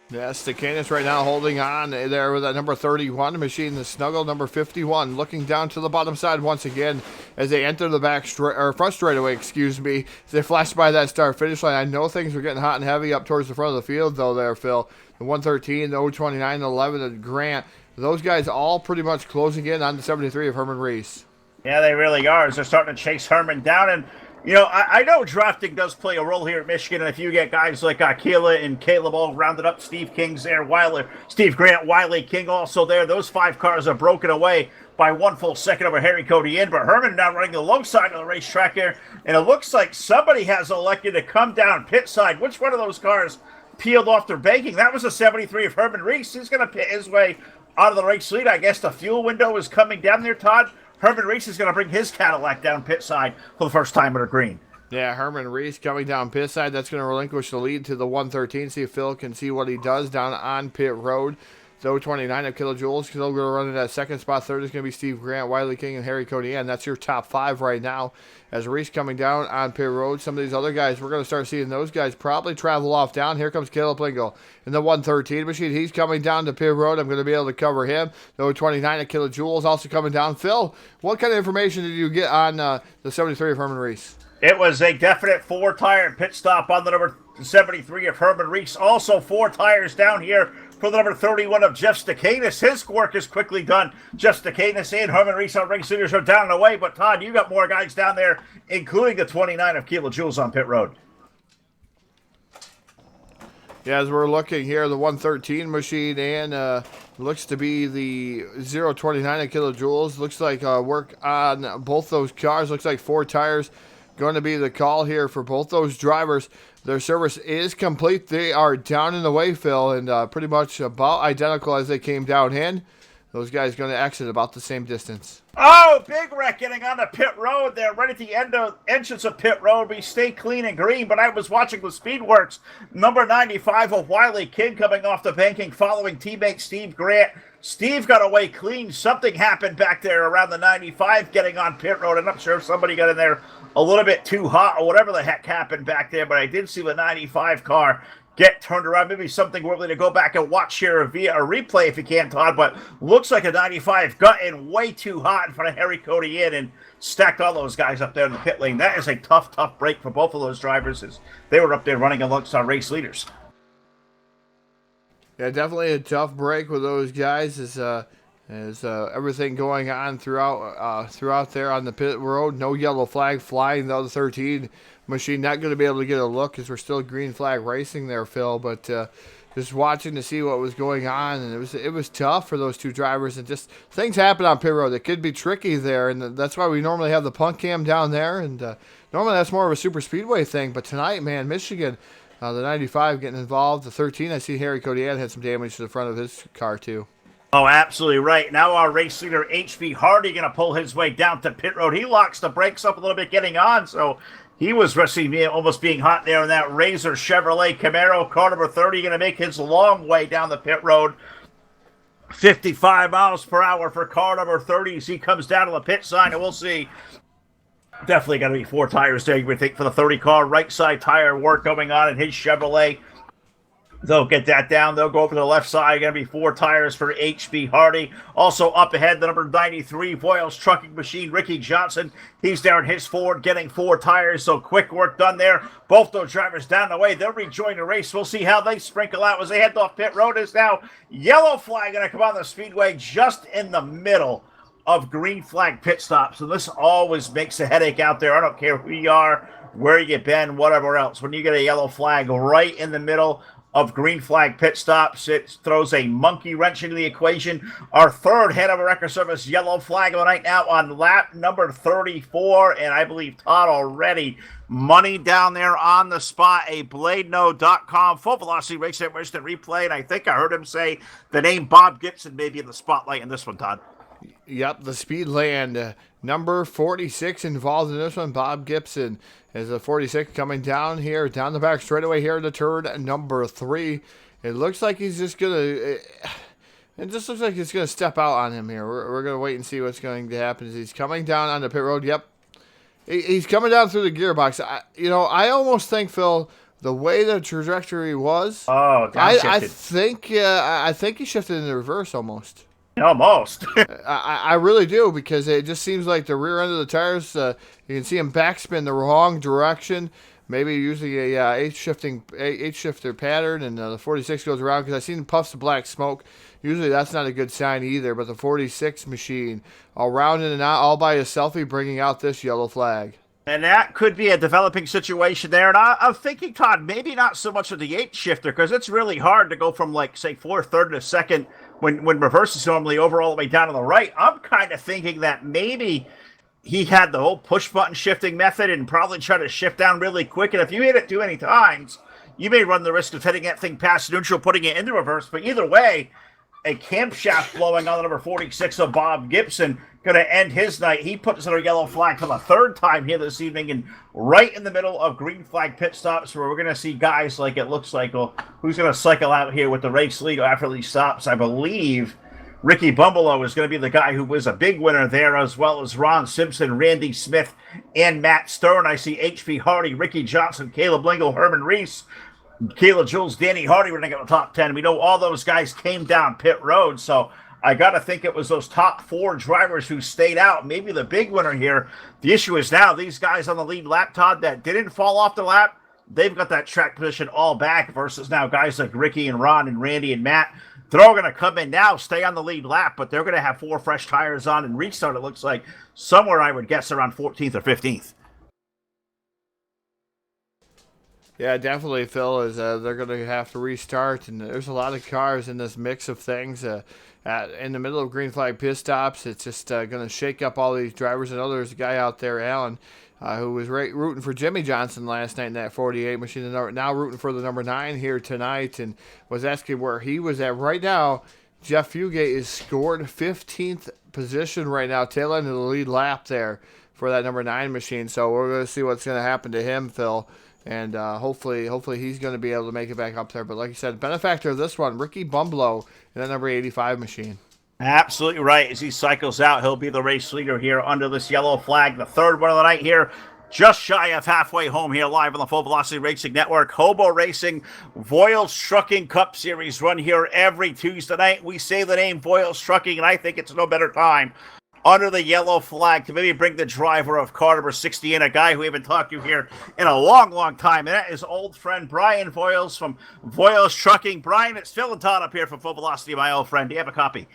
Yeah, Stakanis right now holding on there with that number 31 machine, the snuggle number 51, looking down to the bottom side once again as they enter the front straightaway, excuse me. As they flash by that start finish line. I know things are getting hot and heavy up towards the front of the field though there, Phil. The 113, the 029, the 11, the Grant. Those guys all pretty much closing in on the 73 of Herman Reese. Yeah, they really are, as they're starting to chase Herman down. And you know, I know drafting does play a role here at Michigan, and if you get guys like Keela and Caleb all rounded up, Steve King's there, Steve Grant, Wiley King also there. Those 5 cars are broken away by 1 full second over Harry Cody in, but Herman now running the low side of the racetrack here, and it looks like somebody has elected to come down pit side. Which one of those cars peeled off their banking? That was a 73 of Herman Reese. He's going to pit his way out of the race lead. I guess the fuel window is coming down there, Todd. Herman Reese is going to bring his Cadillac down pit side for the first time at a green. Yeah, Herman Reese coming down pit side. That's going to relinquish the lead to the 113. See if Phil can see what he does down on pit road. So 29 of kilojoules. Still going to run in that second spot. Third is going to be Steve Grant, Wiley King, and Harry Cody. And that's your top 5 right now. As Reese coming down on pit road, some of these other guys, we're going to start seeing those guys probably travel off down. Here comes Caleb Lingle in the 113 machine. He's coming down to pit road. I'm going to be able to cover him. The 29 of kilojoules also coming down. Phil, what kind of information did you get on the 73 of Herman Reese? It was a definite 4-tire pit stop on the number 73 of Herman Reese. Also 4 tires down here for the number 31 of Jeff Stakanis. His work is quickly done. Jeff Stakanis and Herman Reese on race leaders are down and away. But Todd, you got more guys down there, including the 29 of kilojoules on pit road. Yeah, as we're looking here, the 113 machine and looks to be the 029 of kilojoules. Looks like work on both those cars. Looks like 4 tires going to be the call here for both those drivers. Their service is complete. They are down in the way, Phil, and pretty much about identical as they came down in. Those guys going to exit about the same distance. Oh, big wreck getting on the pit road there, right at the entrance of pit road. We stay clean and green, but I was watching the Speedworks. Number 95 of Wiley King coming off the banking, following teammate Steve Grant. Steve got away clean. Something happened back there around the 95 getting on pit road. I'm not sure if somebody got in there a little bit too hot or whatever the heck happened back there, but I did see the 95 car get turned around. Maybe something worthy to go back and watch here via a replay if you can, Todd, but looks like a 95 got in way too hot in front of Harry Cody in and stacked all those guys up there in the pit lane. That is a tough break for both of those drivers as they were up there running amongst our race leaders. Yeah, definitely a tough break with those guys as everything going on throughout there on the pit road. No yellow flag flying. The other 13 machine not going to be able to get a look as we're still green flag racing there, Phil. But just watching to see what was going on, and it was tough for those 2 drivers. And just things happen on pit road that could be tricky there, and that's why we normally have the punt cam down there. And normally that's more of a super speedway thing, but tonight, man, Michigan. The 95 getting involved. The 13, I see Harry Codian had some damage to the front of his car, too. Oh, absolutely right. Now our race leader, H.V. Hardy, going to pull his way down to pit road. He locks the brakes up a little bit getting on, so he was risking almost being hot there in that Razor Chevrolet Camaro. Car number 30 going to make his long way down the pit road. 55 miles per hour for car number 30 as he comes down to the pit sign, and we'll see. Definitely going to be 4 tires there, you would think, for the 30 car. Right side tire work going on in his Chevrolet. They'll get that down. They'll go over to the left side. Going to be 4 tires for H.B. Hardy. Also up ahead, the number 93 Voiles trucking machine, Ricky Johnson. He's there in his Ford getting 4 tires. So quick work done there. Both those drivers down the way. They'll rejoin the race. We'll see how they sprinkle out as they head off pit road. Is now yellow flag going to come on the speedway just in the middle of green flag pit stops. So this always makes a headache out there. I don't care who you are, where you been, whatever else. When you get a yellow flag right in the middle of green flag pit stops, it throws a monkey wrench into the equation. Our third head of a record service yellow flag of the night now on lap number 34, and I believe Todd already money down there on the spot. A BladeNo.com full velocity race at instant replay, and I think I heard him say the name Bob Gibson may be in the spotlight in this one, Todd. Yep, the Speedland, number 46 involved in this one. Bob Gibson is a 46 coming down here, down the back straightaway here to turn number 3. It looks like he's just going to... It just looks like he's going to step out on him here. We're going to wait and see what's going to happen. As he's coming down on the pit road. Yep. He's coming down through the gearbox. I almost think, Phil, the way the trajectory was... Oh, I think he shifted in the reverse almost. Almost. I really do, because it just seems like the rear end of the tires, you can see him backspin the wrong direction. Maybe using a eight-shifter pattern, and the 46 goes around, because I've seen puffs of black smoke. Usually that's not a good sign either, but the 46 machine, all round in and out, all by a selfie, bringing out this yellow flag. And that could be a developing situation there. And I'm thinking, Todd, maybe not so much with the 8-shifter, because it's really hard to go from, like, say, 4th, 3rd to 2nd when reverse is normally over all the way down to the right. I'm kind of thinking that maybe he had the whole push-button shifting method and probably try to shift down really quick. And if you hit it too many times, you may run the risk of hitting that thing past neutral, putting it into reverse. But either way, a camshaft blowing on the number 46 of Bob Gibson going to end his night. He puts another yellow flag for the 3rd time here this evening, and right in the middle of green flag pit stops, where we're going to see guys like, it looks like, well, who's going to cycle out here with the race lead after these stops. I believe Ricky Bumbelow is going to be the guy who was a big winner there, as well as Ron Simpson, Randy Smith, and Matt Stern. I see H.P. Hardy, Ricky Johnson, Caleb Lingle, Herman Reese, Kayla Jules, Danny Hardy running at the top 10. We know all those guys came down pit road, so I got to think it was those top 4 drivers who stayed out. Maybe the big winner here. The issue is now these guys on the lead lap, Todd, that didn't fall off the lap, they've got that track position all back, versus now guys like Ricky and Ron and Randy and Matt. They're all going to come in now, stay on the lead lap, but they're going to have 4 fresh tires on and restart, it looks like, somewhere I would guess around 14th or 15th. Yeah, definitely, Phil, is they're going to have to restart, and there's a lot of cars in this mix of things. In the middle of green flag pit stops, it's just going to shake up all these drivers. I know there's a guy out there, Alan, who was rooting for Jimmy Johnson last night in that 48 machine, and now rooting for the number 9 here tonight, and was asking where he was at. Right now, Jeff Fugate is scored 15th position right now, tail end of the lead lap there for that number 9 machine. So we're going to see what's going to happen to him, Phil. And hopefully he's going to be able to make it back up there. But like you said, benefactor of this one, Ricky Bumbelow in that number 85 machine. Absolutely right. As he cycles out, he'll be the race leader here under this yellow flag. The 3rd one of the night here, just shy of halfway home here, live on the Full Velocity Racing Network. Hobo Racing, Voiles Trucking Cup Series run here every Tuesday night. We say the name Voiles Trucking, and I think it's no better time under the yellow flag to maybe bring the driver of car number 60 in, a guy who we haven't talked to here in a long, long time, and that is old friend Brian Voiles from Voiles Trucking. Brian, it's Phil and Todd up here from Full Velocity, my old friend. Do you have a copy?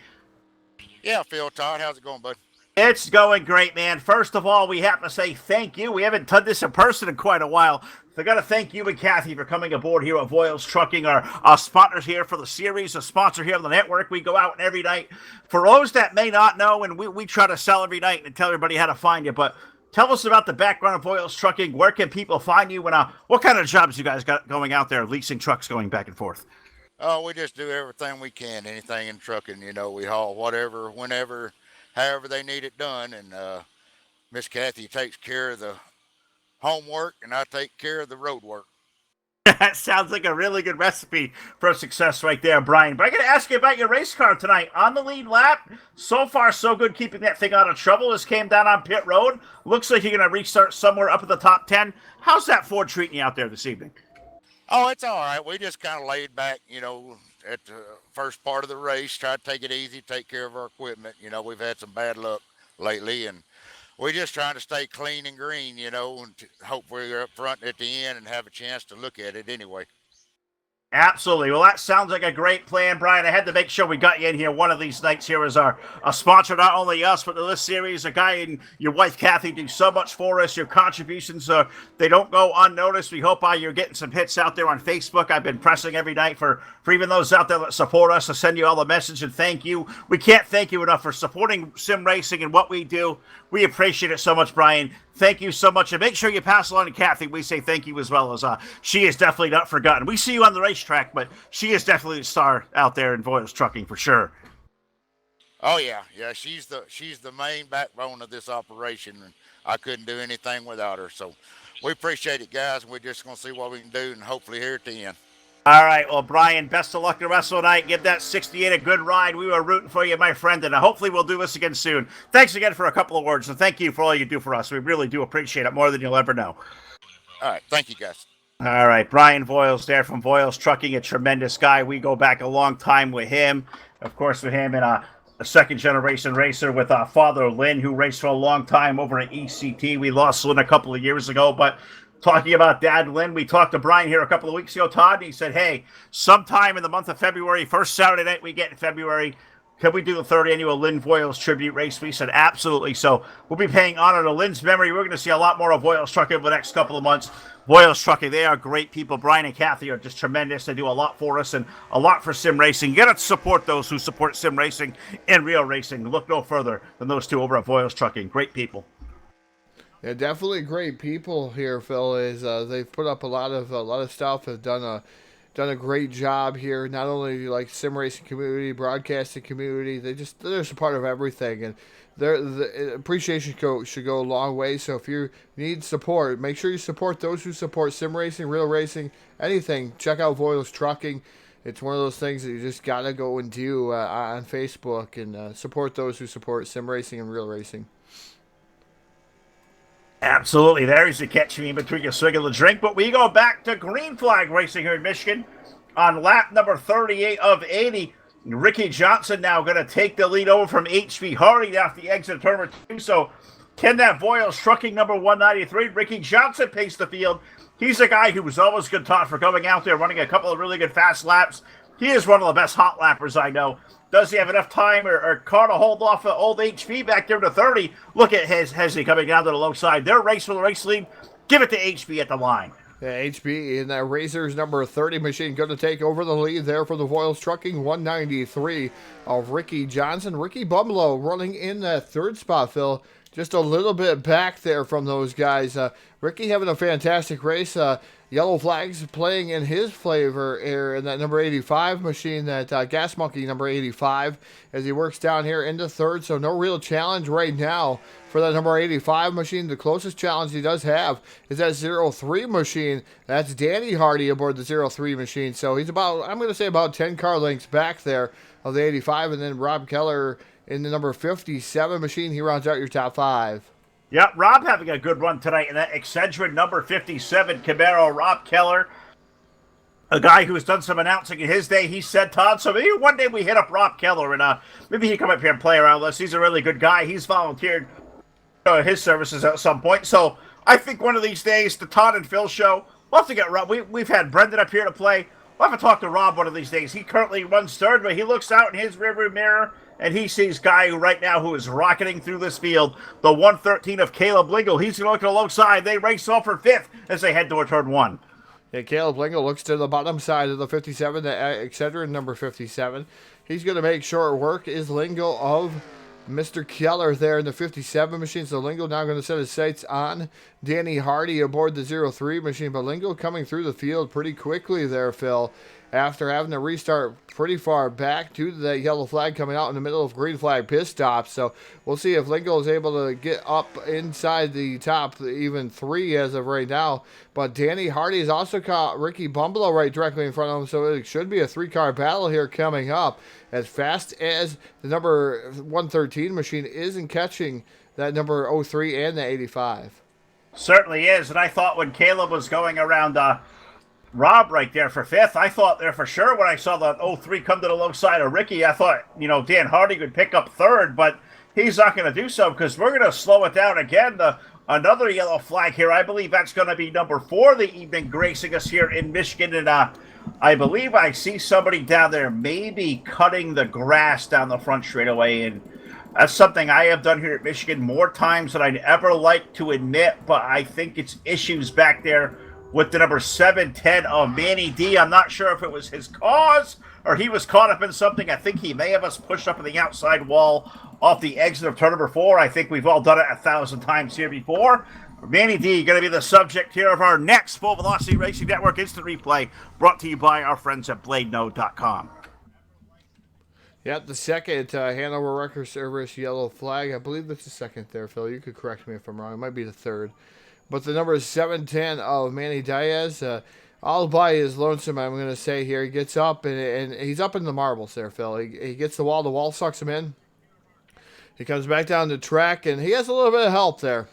Yeah, Phil, Todd, how's it going, bud? It's going great, man. First of all, we have to say thank you. We haven't done this in person in quite a while. So I got to thank you and Kathy for coming aboard here at Voiles Trucking, our sponsors here for the series, a sponsor here on the network. We go out every night. For those that may not know, and we try to sell every night and tell everybody how to find you, but tell us about the background of Voiles Trucking. Where can people find you? And what kind of jobs you guys got going out there, leasing trucks going back and forth? Oh, we just do everything we can, anything in trucking. You know, we haul whatever, whenever, however they need it done. And Miss Kathy takes care of the homework, and I take care of the road work. That sounds like a really good recipe for success right there, Brian. But I got to ask you about your race car tonight. On the lead lap, so far so good, keeping that thing out of trouble. This came down on pit road. Looks like you're going to restart somewhere up at the top 10. How's that Ford treating you out there this evening? Oh, it's all right. We just kind of laid back, you know, at the first part of the race, try to take it easy, take care of our equipment. You know, we've had some bad luck lately, and we're just trying to stay clean and green, you know, and hope we're up front at the end and have a chance to look at it anyway. Absolutely. Well, that sounds like a great plan, Brian. I had to make sure we got you in here one of these nights here as a sponsor, not only us, but this series. A guy and your wife, Kathy, do so much for us. Your contributions, they don't go unnoticed. We hope you're getting some hits out there on Facebook. I've been pressing every night for even those out there that support us to send you all the message and thank you. We can't thank you enough for supporting sim racing and what we do. We appreciate it so much, Brian. Thank you so much. And make sure you pass along to Kathy. We say thank you as well, as she is definitely not forgotten. We see you on the racetrack, but she is definitely the star out there in Voiles Trucking for sure. Oh yeah. She's the main backbone of this operation, and I couldn't do anything without her. So we appreciate it, guys, and we're just gonna see what we can do, and hopefully here at the end. All right, well, Brian, best of luck the rest of the night. Give that 68 a good ride. We were rooting for you, my friend, and hopefully we'll do this again soon. Thanks again for a couple of words, and thank you for all you do for us. We really do appreciate it more than you'll ever know. All right, thank you, guys. All right, Brian Voiles there from Voiles Trucking, a tremendous guy. We go back a long time with him. Of course, with him and a second-generation racer with Father Lynn, who raced for a long time over at ECT. We lost Lynn a couple of years ago, but talking about Dad Lynn, we talked to Brian here a couple of weeks ago, Todd, and he said, hey, sometime in the month of February, first Saturday night we get in February, can we do the third annual Lynn Voiles tribute race? We said, absolutely. So we'll be paying honor to Lynn's memory. We're going to see a lot more of Voiles Trucking over the next couple of months. Voiles Trucking, they are great people. Brian and Kathy are just tremendous. They do a lot for us and a lot for sim racing. You got to support those who support sim racing and real racing. Look no further than those two over at Voiles Trucking. Great people. Yeah, definitely great people here, Phil. They've put up a lot of stuff. Have done a great job here. Not only like sim racing community, broadcasting community. They're just a part of everything, and the appreciation should go a long way. So if you need support, make sure you support those who support sim racing, real racing, anything. Check out Voiles Trucking. It's one of those things that you just gotta go and do on Facebook and support those who support sim racing and real racing. Absolutely. There's the catch me in between a swig of the drink. But we go back to Green Flag Racing here in Michigan on lap number 38 of 80. Ricky Johnson now going to take the lead over from HV Hardy off the exit of turn number 2. So can that Voiles Trucking number 193? Ricky Johnson paced the field. He's a guy who was always good taught for going out there, running a couple of really good fast laps. He is one of the best hot lappers I know. Does he have enough time or car to hold off old HV back there to 30? Look at Hezzy coming down to the low side. They're race for the race lead. Give it to HV at the line. Yeah, HB in that Razor's number 30 machine going to take over the lead there for the Voiles Trucking 193 of Ricky Johnson. Ricky Bumlow running in that third spot, Phil. Just a little bit back there from those guys. Ricky having a fantastic race. Yellow flags playing in his flavor here in that number 85 machine, that Gas Monkey number 85, as he works down here into third. So no real challenge right now for that number 85 machine. The closest challenge he does have is that 03 machine. That's Danny Hardy aboard the 03 machine. So he's about, I'm going to say about 10 car lengths back there of the 85. And then Rob Keller in the number 57 machine. He rounds out your top 5. Yep, Rob having a good run tonight in that Excedrin number 57 Camaro. Rob Keller, a guy who has done some announcing in his day, he said, Todd, so maybe one day we hit up Rob Keller and maybe he come up here and play around with us. He's a really good guy. He's volunteered his services at some point. So I think one of these days, the Todd and Phil show, we'll have to get Rob. We've had Brendan up here to play. We'll have to talk to Rob one of these days. He currently runs third, but he looks out in his rearview mirror and he sees guy who right now who is rocketing through this field, the 113 of Caleb Lingle. He's going to look alongside. They race off for 5th as they head toward turn 1. Yeah, Caleb Lingle looks to the bottom side of the 57, the Excedrin number 57. He's going to make short work. Is Lingle of Mr. Keller there in the 57 machine. So Lingle now going to set his sights on Danny Hardy aboard the 03 machine. But Lingle coming through the field pretty quickly there, Phil, after having to restart pretty far back due to that yellow flag coming out in the middle of green flag pit stop. So we'll see if Lingle is able to get up inside the top even 3 as of right now. But Danny Hardy has also caught Ricky Bumblow right directly in front of him, so it should be a 3-car battle here coming up. As fast as the number 113 machine isn't catching that number 03 and the 85. Certainly is, and I thought when Caleb was going around Rob right there for 5th, I thought there for sure when I saw the 03 come to the low side of Ricky, I thought, Dan Hardy could pick up 3rd, but he's not going to do so because we're going to slow it down again. Another yellow flag here. I believe that's going to be number 4 the evening gracing us here in Michigan, and I believe I see somebody down there maybe cutting the grass down the front straightaway, and that's something I have done here at Michigan more times than I'd ever like to admit, but I think it's issues back there with the number 710 of Manny D. I'm not sure if it was his cause or he was caught up in something. I think he may have us pushed up on the outside wall off the exit of turn number 4. I think we've all done it 1,000 times here before. Manny D going to be the subject here of our next Full Velocity Racing Network Instant Replay, brought to you by our friends at BladeNode.com. Yep, the second Hanover Record Service yellow flag. I believe that's the second there, Phil. You could correct me if I'm wrong. It might be the third. But the number is 710 of Manny Diaz. All by his lonesome, I'm going to say here. He gets up, and he's up in the marbles there, Phil. He gets the wall sucks him in. He comes back down the track, and he has a little bit of help there.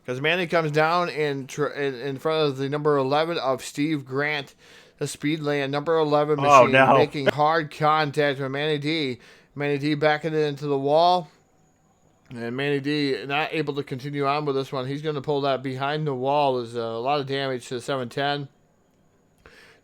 Because Manny comes down in front of the number 11 of Steve Grant, the Speedland number 11 machine, making hard contact with Manny D. Manny D backing it into the wall. And Manny D not able to continue on with this one. He's going to pull that behind the wall. There's a lot of damage to the 710.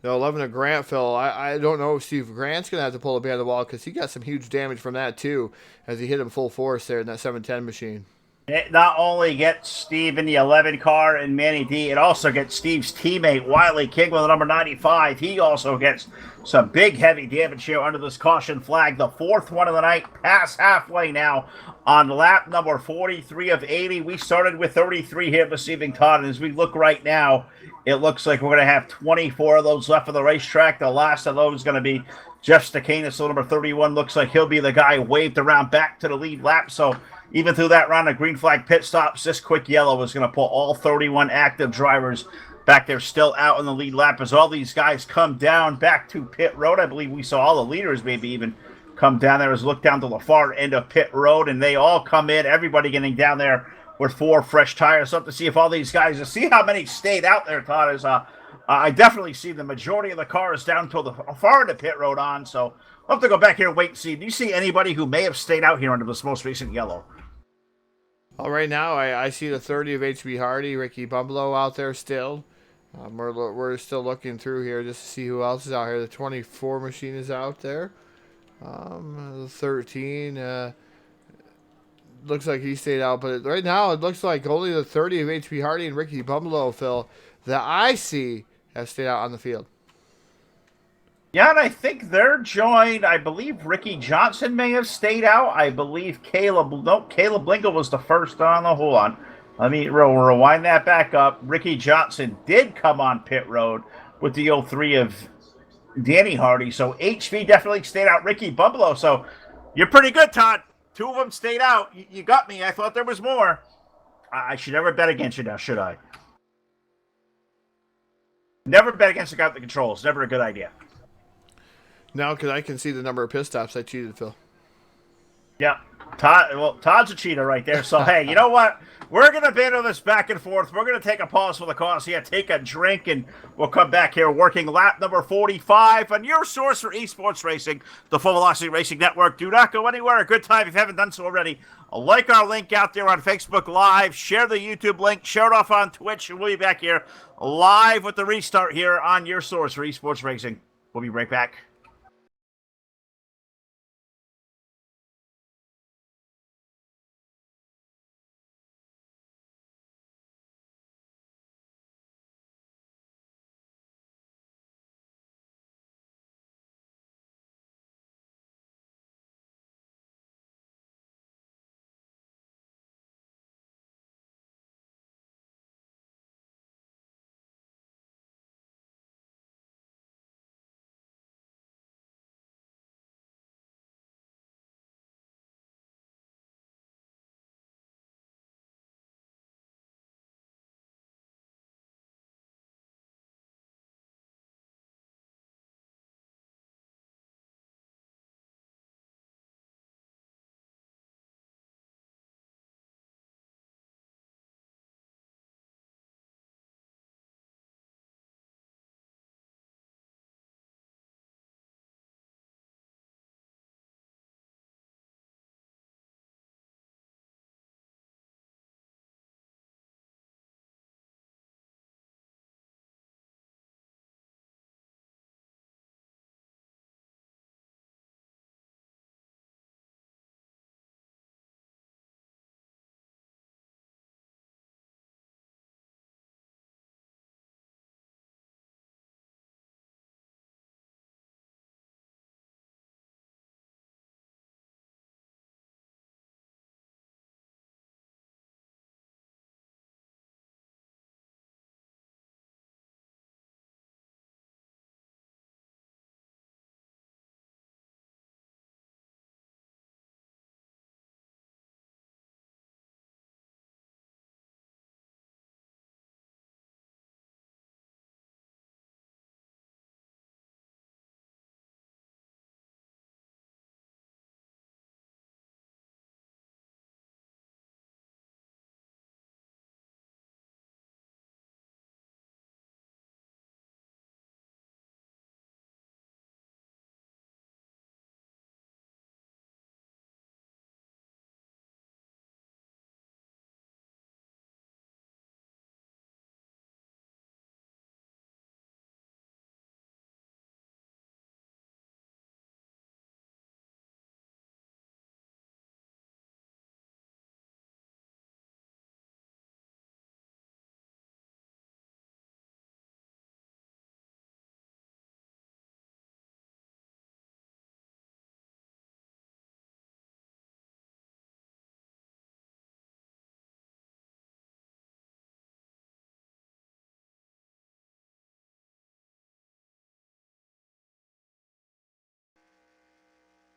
The 11 of Grant, Phil. I don't know if Steve Grant's going to have to pull it behind the wall because he got some huge damage from that too as he hit him full force there in that 710 machine. It not only gets Steve in the 11 car and Manny D, it also gets Steve's teammate, Wiley King, with the number 95. He also gets some big, heavy damage here under this caution flag. The fourth one of the night, past halfway now on lap number 43 of 80. We started with 33 here this evening, Todd, and as we look right now, it looks like we're going to have 24 of those left on the racetrack. The last of those is going to be Jeff Stakanis, so number 31. Looks like he'll be the guy waved around back to the lead lap, so even through that round of green flag pit stops, this quick yellow is going to pull all 31 active drivers back there still out in the lead lap as all these guys come down back to pit road. I believe we saw all the leaders maybe even come down there as look down to the far end of pit road, and they all come in, everybody getting down there with 4 fresh tires. So up to see if all these guys, to see how many stayed out there, Todd, is I definitely see the majority of the cars down to the far end of pit road on, so I'll have to go back here and wait and see. Do you see anybody who may have stayed out here under this most recent yellow? Well, right now, I see the 30 of HB Hardy, Ricky Bumblow out there still. We're still looking through here just to see who else is out here. The 24 machine is out there. The 13 looks like he stayed out, but right now it looks like only the 30 of HB Hardy and Ricky Bumblow, Phil, that I see have stayed out on the field. Yeah, and I think they're joined. I believe Ricky Johnson may have stayed out. I believe Caleb Lingle was the first on the hold on. Let me rewind that back up. Ricky Johnson did come on pit road with the 03 of Danny Hardy. So HV definitely stayed out. Ricky Bumblow. So you're pretty good, Todd. 2 of them stayed out. You got me. I thought there was more. I should never bet against you now, should I? Never bet against the guy with the controls. Never a good idea. No, because I can see the number of pit stops I cheated, Phil. Yeah. Todd's a cheater right there. So, hey, you know what? We're going to battle this back and forth. We're going to take a pause for the cause here, take a drink, and we'll come back here working lap number 45 on your source for esports racing, the Full Velocity Racing Network. Do not go anywhere. A good time if you haven't done so already. Like our link out there on Facebook Live. Share the YouTube link. Share it off on Twitch. And we'll be back here live with the restart here on your source for esports racing. We'll be right back.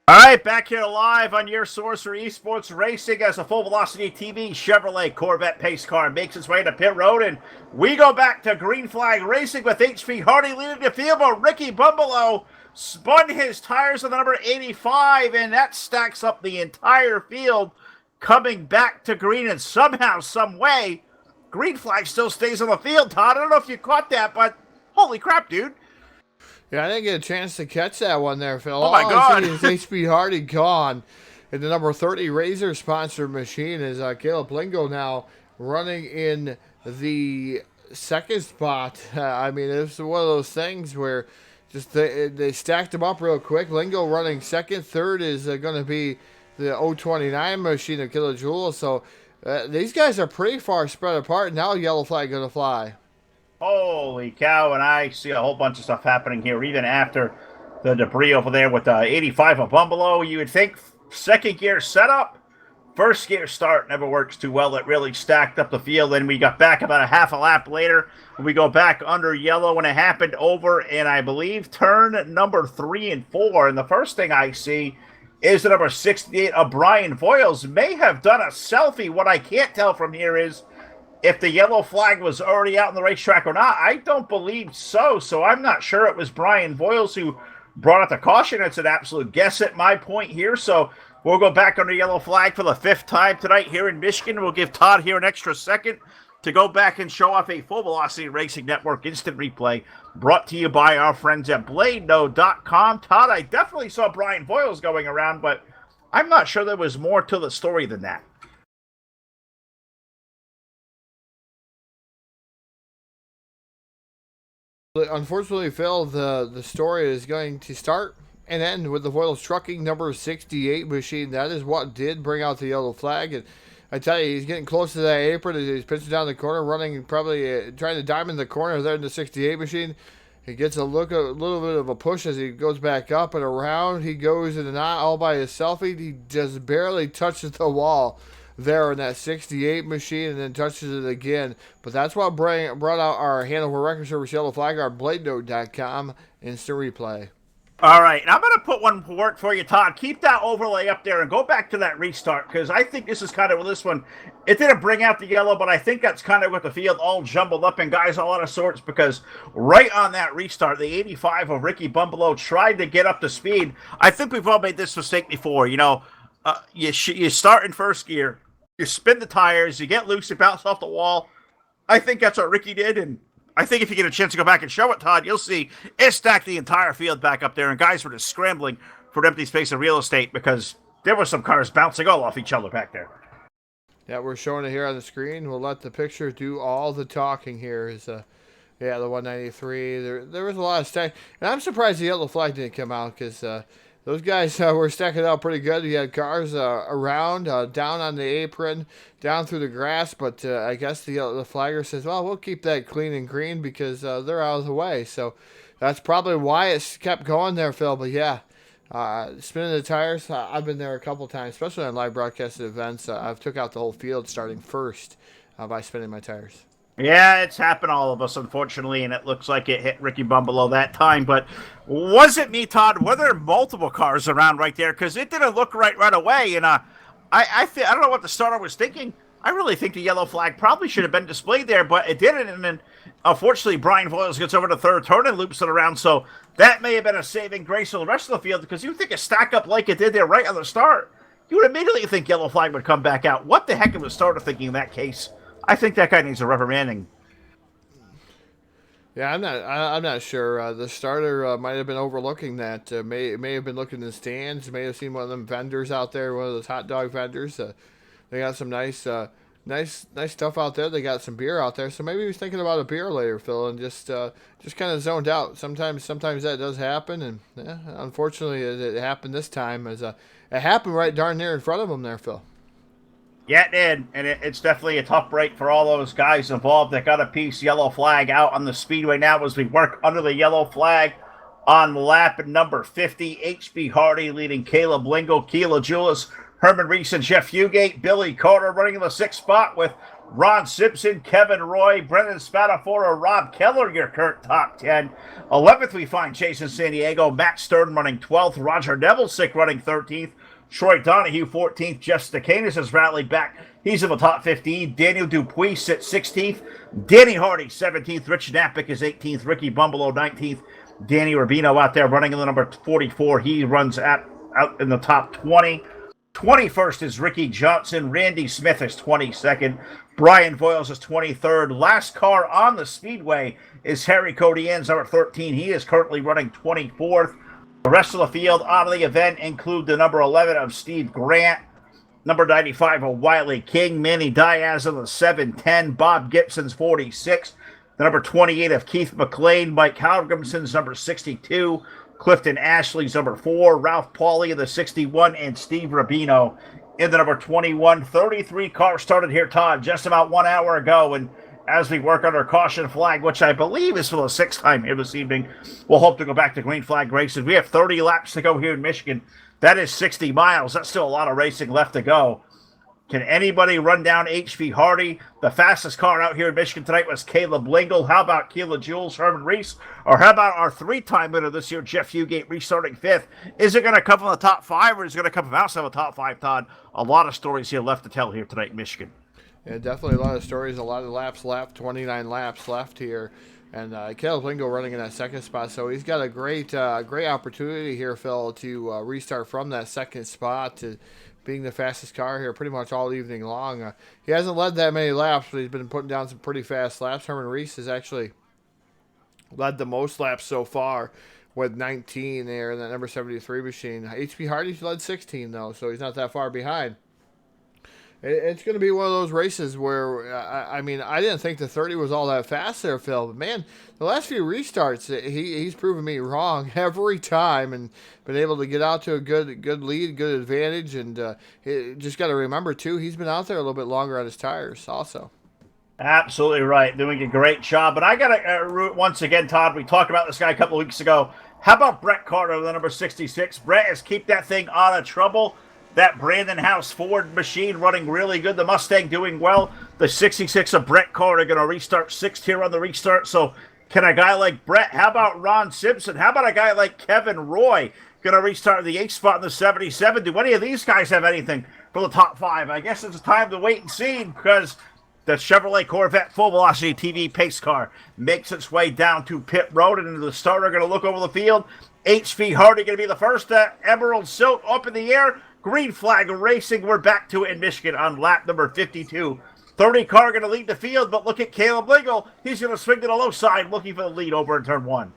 All right, back here live on your source for esports racing as a Full Velocity TV Chevrolet Corvette pace car makes its way to pit road, and we go back to green flag racing with HP Hardy leading the field, but Ricky Bumbalo spun his tires on the number 85, and that stacks up the entire field coming back to green, and somehow, some way, green flag still stays on the field. Todd, I don't know if you caught that, but holy crap, dude. Yeah, I didn't get a chance to catch that one there, Phil. Oh, my God. I see is HP Hardy gone. And the number 30 Razor sponsored machine is Caleb Lingo now running in the second spot. I mean, it's one of those things where just they stacked them up real quick. Lingo running second. Third is going to be the 029 machine of Kilojoule. So these guys are pretty far spread apart. Now yellow flag going to fly. Holy cow, and I see a whole bunch of stuff happening here, even after the debris over there with 85 of Bumbalo. You would think second gear setup, first gear start never works too well. It really stacked up the field, and we got back about a half a lap later. We go back under yellow, and it happened over in, I believe, turn number 3 and 4. And the first thing I see is the number 68 of Brian Voiles may have done a selfie. What I can't tell from here is if the yellow flag was already out on the racetrack or not. I don't believe so. So I'm not sure it was Brian Voiles who brought out the caution. It's an absolute guess at my point here. So we'll go back under yellow flag for the 5th time tonight here in Michigan. We'll give Todd here an extra second to go back and show off a Full Velocity Racing Network instant replay brought to you by our friends at BladeNode.com. Todd, I definitely saw Brian Voiles going around, but I'm not sure there was more to the story than that. Unfortunately, Phil, the story is going to start and end with the Voiles Trucking number 68 machine. That is what did bring out the yellow flag. And I tell you, he's getting close to that apron. He's pitching down the corner, running, probably trying to diamond the corner there in the 68 machine. He gets a little bit of a push as he goes back up and around. He goes in the knot all by himself. He just barely touches the wall there in that 68 machine and then touches it again. But that's what brought out our Hanover Record Service yellow flag, our BladeNode.com instant replay. All right, and I'm going to put one to work for you, Todd. Keep that overlay up there and go back to that restart, because I think this is kind of with this one. It didn't bring out the yellow, but I think that's kind of with the field all jumbled up and guys all out of sorts, because right on that restart, the 85 of Ricky Bumbalo tried to get up to speed. I think we've all made this mistake before. You know, you start in first gear, you spin the tires, you get loose, you bounce off the wall. I think that's what Ricky did, and I think if you get a chance to go back and show it, Todd, you'll see it stacked the entire field back up there, and guys were just scrambling for an empty space of real estate because there were some cars bouncing all off each other back there. Yeah, we're showing it here on the screen. We'll let the picture do all the talking here. Yeah, the 193. There was a lot of stack, and I'm surprised the yellow flag didn't come out because those guys were stacking out pretty good. You had cars around, down on the apron, down through the grass, but I guess the flagger says, well, we'll keep that clean and green because they're out of the way. So that's probably why it kept going there, Phil. But yeah, spinning the tires, I've been there a couple times, especially on live broadcasted events. I've took out the whole field starting first by spinning my tires. Yeah, it's happened to all of us, unfortunately, and it looks like it hit Ricky Bumbalo that time. But was it me, Todd? Were there multiple cars around right there? Because it didn't look right away. And I don't know what the starter was thinking. I really think the yellow flag probably should have been displayed there, but it didn't. And then, unfortunately, Brian Voiles gets over to third turn and loops it around. So that may have been a saving grace for the rest of the field, because you think a stack up like it did there right on the start, you would immediately think yellow flag would come back out. What the heck was the starter thinking in that case? I think that guy needs a reprimanding. Yeah, I'm not sure. The starter might have been overlooking that. May have been looking in the stands. May have seen one of them vendors out there, one of those hot dog vendors. They got some nice stuff out there. They got some beer out there. So maybe he was thinking about a beer later, Phil, and just kind of zoned out. Sometimes that does happen, and yeah, unfortunately it happened this time. It happened right darn near in front of him there, Phil. Yeah, it did, and it's definitely a tough break for all those guys involved that got a piece yellow flag out on the speedway now as we work under the yellow flag on lap number 50. HB Hardy leading Caleb Lingo, Keela Julis, Herman Reese, and Jeff Fugate. Billy Carter running in the 6th spot with Ron Simpson, Kevin Roy, Brendan Spadafora, Rob Keller, your current top 10. 11th, we find Jason San Diego, Matt Stern running 12th, Roger Devilsick running 13th, Troy Donahue 14th, Jeff Stakanis has rallied back. He's in the top 15. Daniel Dupuis sits 16th. Danny Hardy 17th. Rich Napick is 18th. Ricky Bumbalo 19th. Danny Rubino out there running in the number 44. He runs out in the top 20. 21st is Ricky Johnson. Randy Smith is 22nd. Brian Voiles is 23rd. Last car on the speedway is Harry Codien's number 13. He is currently running 24th. The rest of the field out of the event include the number 11 of Steve Grant, number 95 of Wiley King, Manny Diaz of the 710, Bob Gibson's 46, the number 28 of Keith McLean, Mike Halgrimson's number 62, Clifton Ashley's number 4, Ralph Pauly of the 61, and Steve Rubino in the number 21. 33 cars started here, Todd, just about 1 hour ago, and as we work on our caution flag, which I believe is for the 6th time here this evening, we'll hope to go back to green flag races. We have 30 laps to go here in Michigan. That is 60 miles. That's still a lot of racing left to go. Can anybody run down HV Hardy? The fastest car out here in Michigan tonight was Caleb Lingle. How about Keela Jules, Herman Reese? Or how about our 3-time winner this year, Jeff Fugate, restarting 5th? Is it going to come from the top 5 or is it going to come from outside the top 5, Todd? A lot of stories here left to tell here tonight in Michigan. Yeah, definitely a lot of stories, a lot of laps left, 29 laps left here. And Caleb Lingo running in that 2nd spot, so he's got a great opportunity here, Phil, to restart from that 2nd spot to being the fastest car here pretty much all evening long. He hasn't led that many laps, but he's been putting down some pretty fast laps. Herman Reese has actually led the most laps so far with 19 there in that number 73 machine. HP Hardy's led 16, though, so he's not that far behind. It's going to be one of those races where, I mean, I didn't think the 30 was all that fast there, Phil. But, man, the last few restarts, he's proven me wrong every time and been able to get out to a good lead, good advantage. And just got to remember, too, he's been out there a little bit longer on his tires also. Absolutely right. Doing a great job. But I got to, once again, Todd, we talked about this guy a couple of weeks ago. How about Brett Carter, the number 66? Brett has kept that thing out of trouble. That Brandon House Ford machine running really good. The Mustang doing well. The 66 of Brett Carter going to restart 6th here on the restart. So can a guy like Brett? How about Ron Simpson? How about a guy like Kevin Roy going to restart the 8th spot in the 77? Do any of these guys have anything for the top 5? I guess it's time to wait and see because the Chevrolet Corvette Full Velocity TV pace car makes its way down to pit road, and the starter going to look over the field. HV Hardy going to be the first. Emerald Silk up in the air. Green flag racing. We're back to it in Michigan on lap number 52. 30 car going to lead the field, but look at Caleb Lingle. He's going to swing to the low side looking for the lead over in turn 1.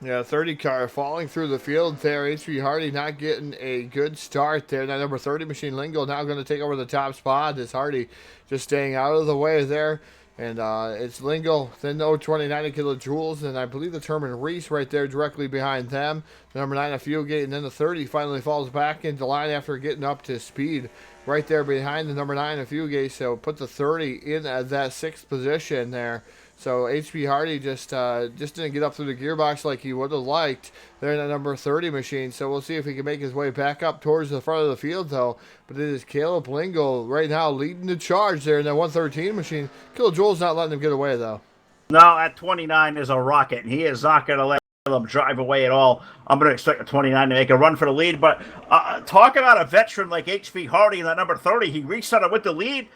Yeah, 30 car falling through the field there. HV Hardy not getting a good start there. That number 30 machine Lingle now going to take over the top spot. As Hardy just staying out of the way there. And it's Lingle, then no 29 kilojoules, and I believe the Herman Reese right there directly behind them. The number 9 of Fugate, and then the 30 finally falls back into line after getting up to speed right there behind the number 9 of Fugate. So put the 30 in that 6th position there. So HP Hardy just didn't get up through the gearbox like he would have liked. They're in the number 30 machine, so we'll see if he can make his way back up towards the front of the field, though. But it is Caleb Lingle right now leading the charge there in that 113 machine. Joel's not letting him get away, though. No, at 29 is a rocket, and he is not going to let Caleb drive away at all. I'm going to expect a 29 to make a run for the lead. But talk about a veteran like HP Hardy in that number 30. He restarted with the lead.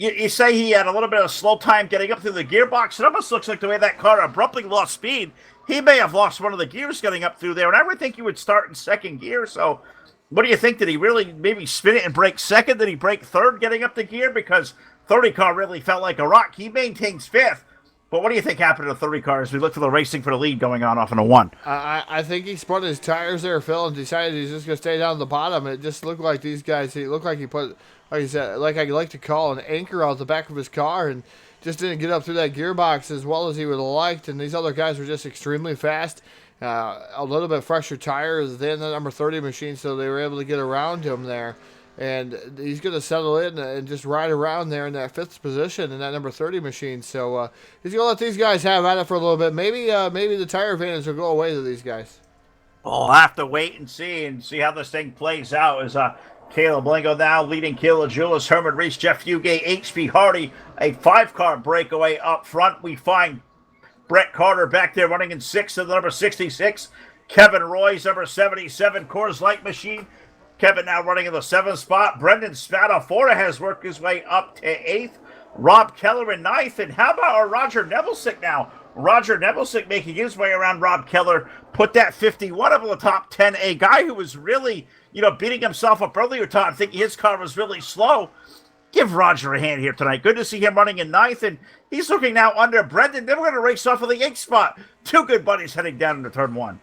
You say he had a little bit of slow time getting up through the gearbox. It almost looks like the way that car abruptly lost speed, he may have lost one of the gears getting up through there. And I would think he would start in 2nd gear. So what do you think? Did he really maybe spin it and break 2nd? Did he break 3rd getting up the gear? Because 30 car really felt like a rock. He maintains 5th. But what do you think happened to the 30 car as we look for the racing for the lead going on off in a 1? I think he spun his tires there, Phil, and decided he's just going to stay down the bottom. It just looked like these guys, he looked like he put, like I said, like I like to call an anchor out the back of his car and just didn't get up through that gearbox as well as he would have liked. And these other guys were just extremely fast, a little bit fresher tires than the number 30 machine, so they were able to get around him there. And he's going to settle in and just ride around there in that 5th position in that number 30 machine. So he's going to let these guys have at it for a little bit. Maybe the tire advantage will go away to these guys. We'll have to wait and see how this thing plays out as Caleb Lingo now leading Killa Julius, Herman Reese, Jeff Fugate, H.P. Hardy, a 5-car breakaway up front. We find Brett Carter back there running in 6th to the number 66. Kevin Roy's number 77, Coors Light Machine. Kevin now running in the 7th spot. Brendan Spadafora has worked his way up to 8th. Rob Keller in 9th. And how about our Roger Nebelsick now? Roger Nebelsick making his way around Rob Keller, put that 51 up in the top 10. A guy who was really, beating himself up earlier, Todd, thinking his car was really slow. Give Roger a hand here tonight. Good to see him running in 9th, and he's looking now under Brendan. Then we're going to race off of the 8th spot. 2 good buddies heading down into turn 1.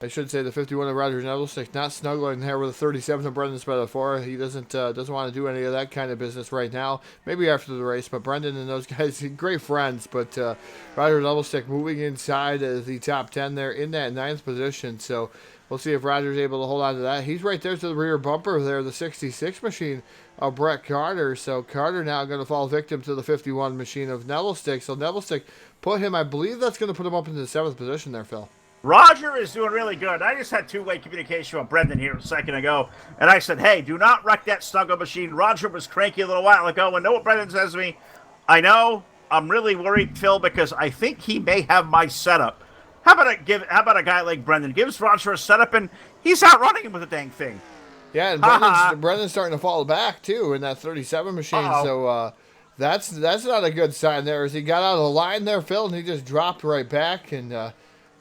I should say the 51 of Roger Nebelsick not snuggling there with the 37 of Brendan Spadafora. He doesn't want to do any of that kind of business right now. Maybe after the race, but Brendan and those guys, great friends. But Roger Nebelsick moving inside the top 10 there in that 9th position. So we'll see if Roger's able to hold on to that. He's right there to the rear bumper there, the 66 machine of Brett Carter. So Carter now going to fall victim to the 51 machine of Nebelsick. So Nebelsick put him, I believe that's going to put him up into the 7th position there, Phil. Roger is doing really good. I just had two-way communication with Brendan here a second ago, and I said, hey, do not wreck that snuggle machine. Roger was cranky a little while ago, and know what Brendan says to me? I know. I'm really worried, Phil, because I think he may have my setup. How about a guy like Brendan? Gives Roger a setup, and he's outrunning him with the dang thing. Yeah, and Brendan's starting to fall back, too, in that 37 machine, so that's not a good sign there. As he got out of the line there, Phil, and he just dropped right back, and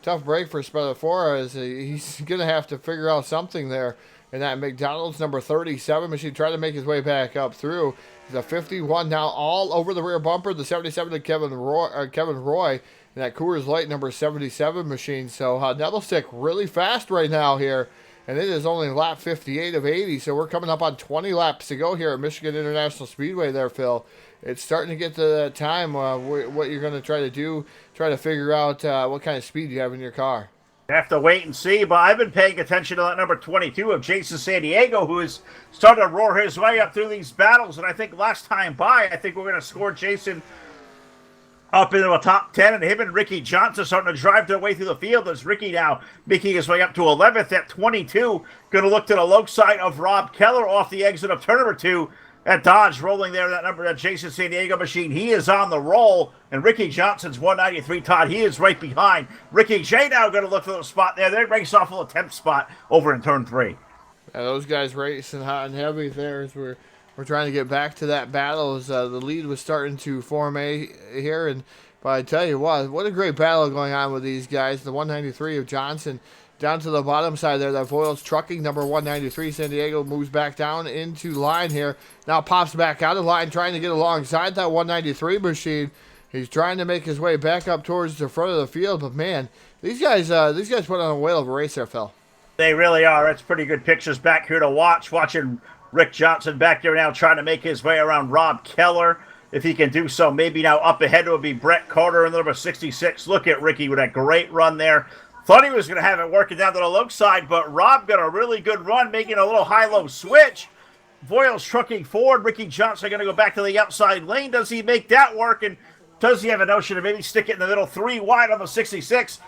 tough break for Spadafora as he's going to have to figure out something there in that McDonald's number 37 machine. Trying to make his way back up through. The 51 now all over the rear bumper. The 77 to Kevin Roy and that Coors Light number 77 machine. So Nebelsick really fast right now here. And it is only lap 58 of 80. So we're coming up on 20 laps to go here at Michigan International Speedway there, Phil. It's starting to get to that time what you're going to try to do, try to figure out what kind of speed you have in your car. You have to wait and see, but I've been paying attention to that number 22 of Jason San Diego, who is starting to roar his way up through these battles. And I think last time by, I think we're going to score Jason up into the top 10, and him and Ricky Johnson starting to drive their way through the field. As Ricky now making his way up to 11th at 22. Going to look to the low side of Rob Keller off the exit of turn number 2. At Dodge rolling there, that Jason San Diego machine. He is on the roll, and Ricky Johnson's 193, Todd. He is right behind. Ricky J now going to look for the spot there. They race off of the 10th spot over in turn 3. Yeah, those guys racing hot and heavy there as we're trying to get back to that battle as the lead was starting to form here. But I tell you what a great battle going on with these guys. The 193 of Johnson down to the bottom side there, that Voiles trucking number 193. San Diego moves back down into line here. Now pops back out of line, trying to get alongside that 193 machine. He's trying to make his way back up towards the front of the field, but man, these guys put on a whale of a race there, Phil. They really are. That's pretty good pictures back here to watch. Watching Rick Johnson back there now trying to make his way around Rob Keller. If he can do so, maybe now up ahead it would be Brett Carter in number 66. Look at Ricky with that great run there. Thought he was going to have it working down to the low side, but Rob got a really good run, making a little high-low switch. Voiles trucking forward. Ricky Johnson going to go back to the outside lane. Does he make that work? And does he have a notion to maybe stick it in the middle? 3 wide on the 66.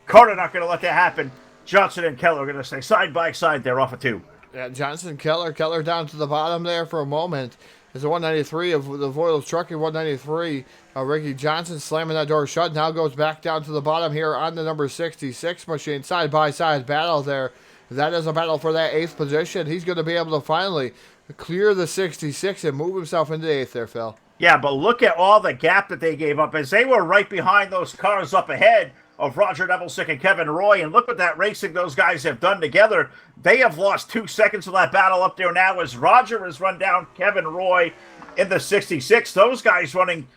Carter not going to let that happen. Johnson and Keller are going to stay side by side there off of 2. Yeah, Johnson, Keller down to the bottom there for a moment. There's a 193 of the Voiles trucking 193. Ricky Johnson slamming that door shut. Now goes back down to the bottom here on the number 66 machine. Side by side battle there. That is a battle for that 8th position. He's going to be able to finally clear the 66 and move himself into 8th there, Phil. Yeah, but look at all the gap that they gave up as they were right behind those cars up ahead of Roger Nebelsick and Kevin Roy. And look what that racing those guys have done together. They have lost 2 seconds of that battle up there now as Roger has run down Kevin Roy in the 66. Those guys running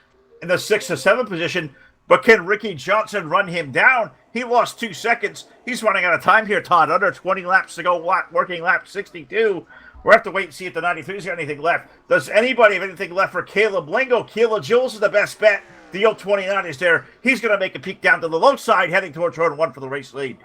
in the 6th to 7th position. But can Ricky Johnson run him down? He lost 2 seconds. He's running out of time here, Todd. Under 20 laps to go, working lap 62. We'll have to wait and see if the 93's got anything left. Does anybody have anything left for Caleb Lingo? Killa Jules is the best bet. The old 29 is there. He's going to make a peek down to the low side, heading towards turn 1 for the race lead.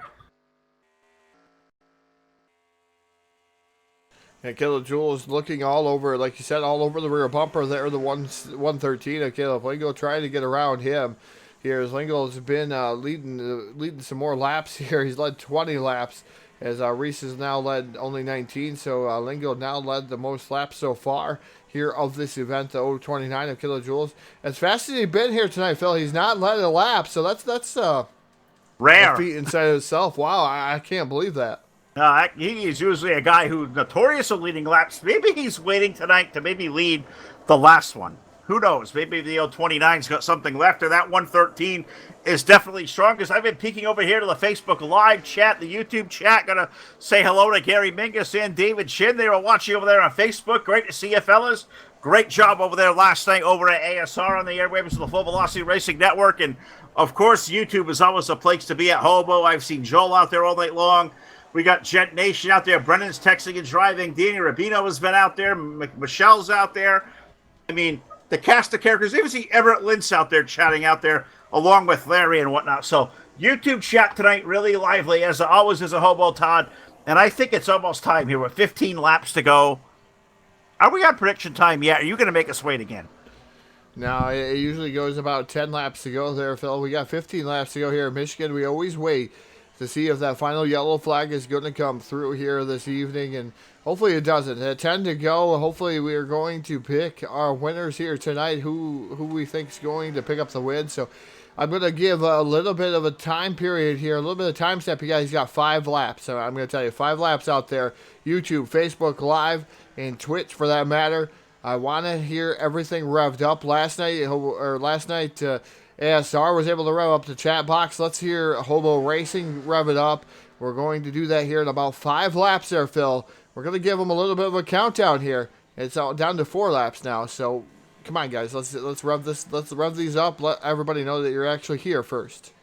And Kilojoules looking all over, like you said, all over the rear bumper there, the 113 of Caleb Lingo trying to get around him. Here, as Lingo's been leading some more laps here. He's led 20 laps, as Reese has now led only 19. So Lingo now led the most laps so far here of this event, the 029 of Kilojoules. As fast as he's been here tonight, Phil, he's not led a lap. So that's rare. a feat inside of itself. Wow, I can't believe that. He is usually a guy who's notorious for leading laps. Maybe he's waiting tonight to maybe lead the last one. Who knows? Maybe the 029's got something left, or that 113 is definitely strong. Because I've been peeking over here to the Facebook Live chat, the YouTube chat. Gonna say hello to Gary Mingus and David Shin. They were watching over there on Facebook. Great to see you, fellas. Great job over there last night over at ASR on the airwaves of the Full Velocity Racing Network. And, of course, YouTube is always a place to be at Hobo. I've seen Joel out there all night long. We got Gent Nation out there. Brennan's texting and driving. Danny Rubino has been out there. Michelle's out there. I mean, the cast of characters. Even see Everett Lintz out there chatting out there along with Larry and whatnot. So YouTube chat tonight really lively, as always is a Hobo, Todd. And I think it's almost time here with 15 laps to go. Are we on prediction time yet? Are you going to make us wait again? No, it usually goes about 10 laps to go there, Phil. We got 15 laps to go here in Michigan. We always wait to see if that final yellow flag is going to come through here this evening, and hopefully it doesn't. At 10 to go, hopefully we are going to pick our winners here tonight, who we think is going to pick up the win. So I'm going to give a little bit of a time period here, a little bit of time step. You guys got 5 laps. So I'm going to tell you 5 laps out there, YouTube, Facebook Live, and Twitch for that matter. I want to hear everything revved up. Last night, ASR was able to rev up the chat box. Let's hear Hobo Racing rev it up. We're going to do that here in about 5 laps there, Phil. We're going to give them a little bit of a countdown here. It's down to 4 laps now. So come on, guys. Let's rev this. Let's rev these up. Let everybody know that you're actually here first.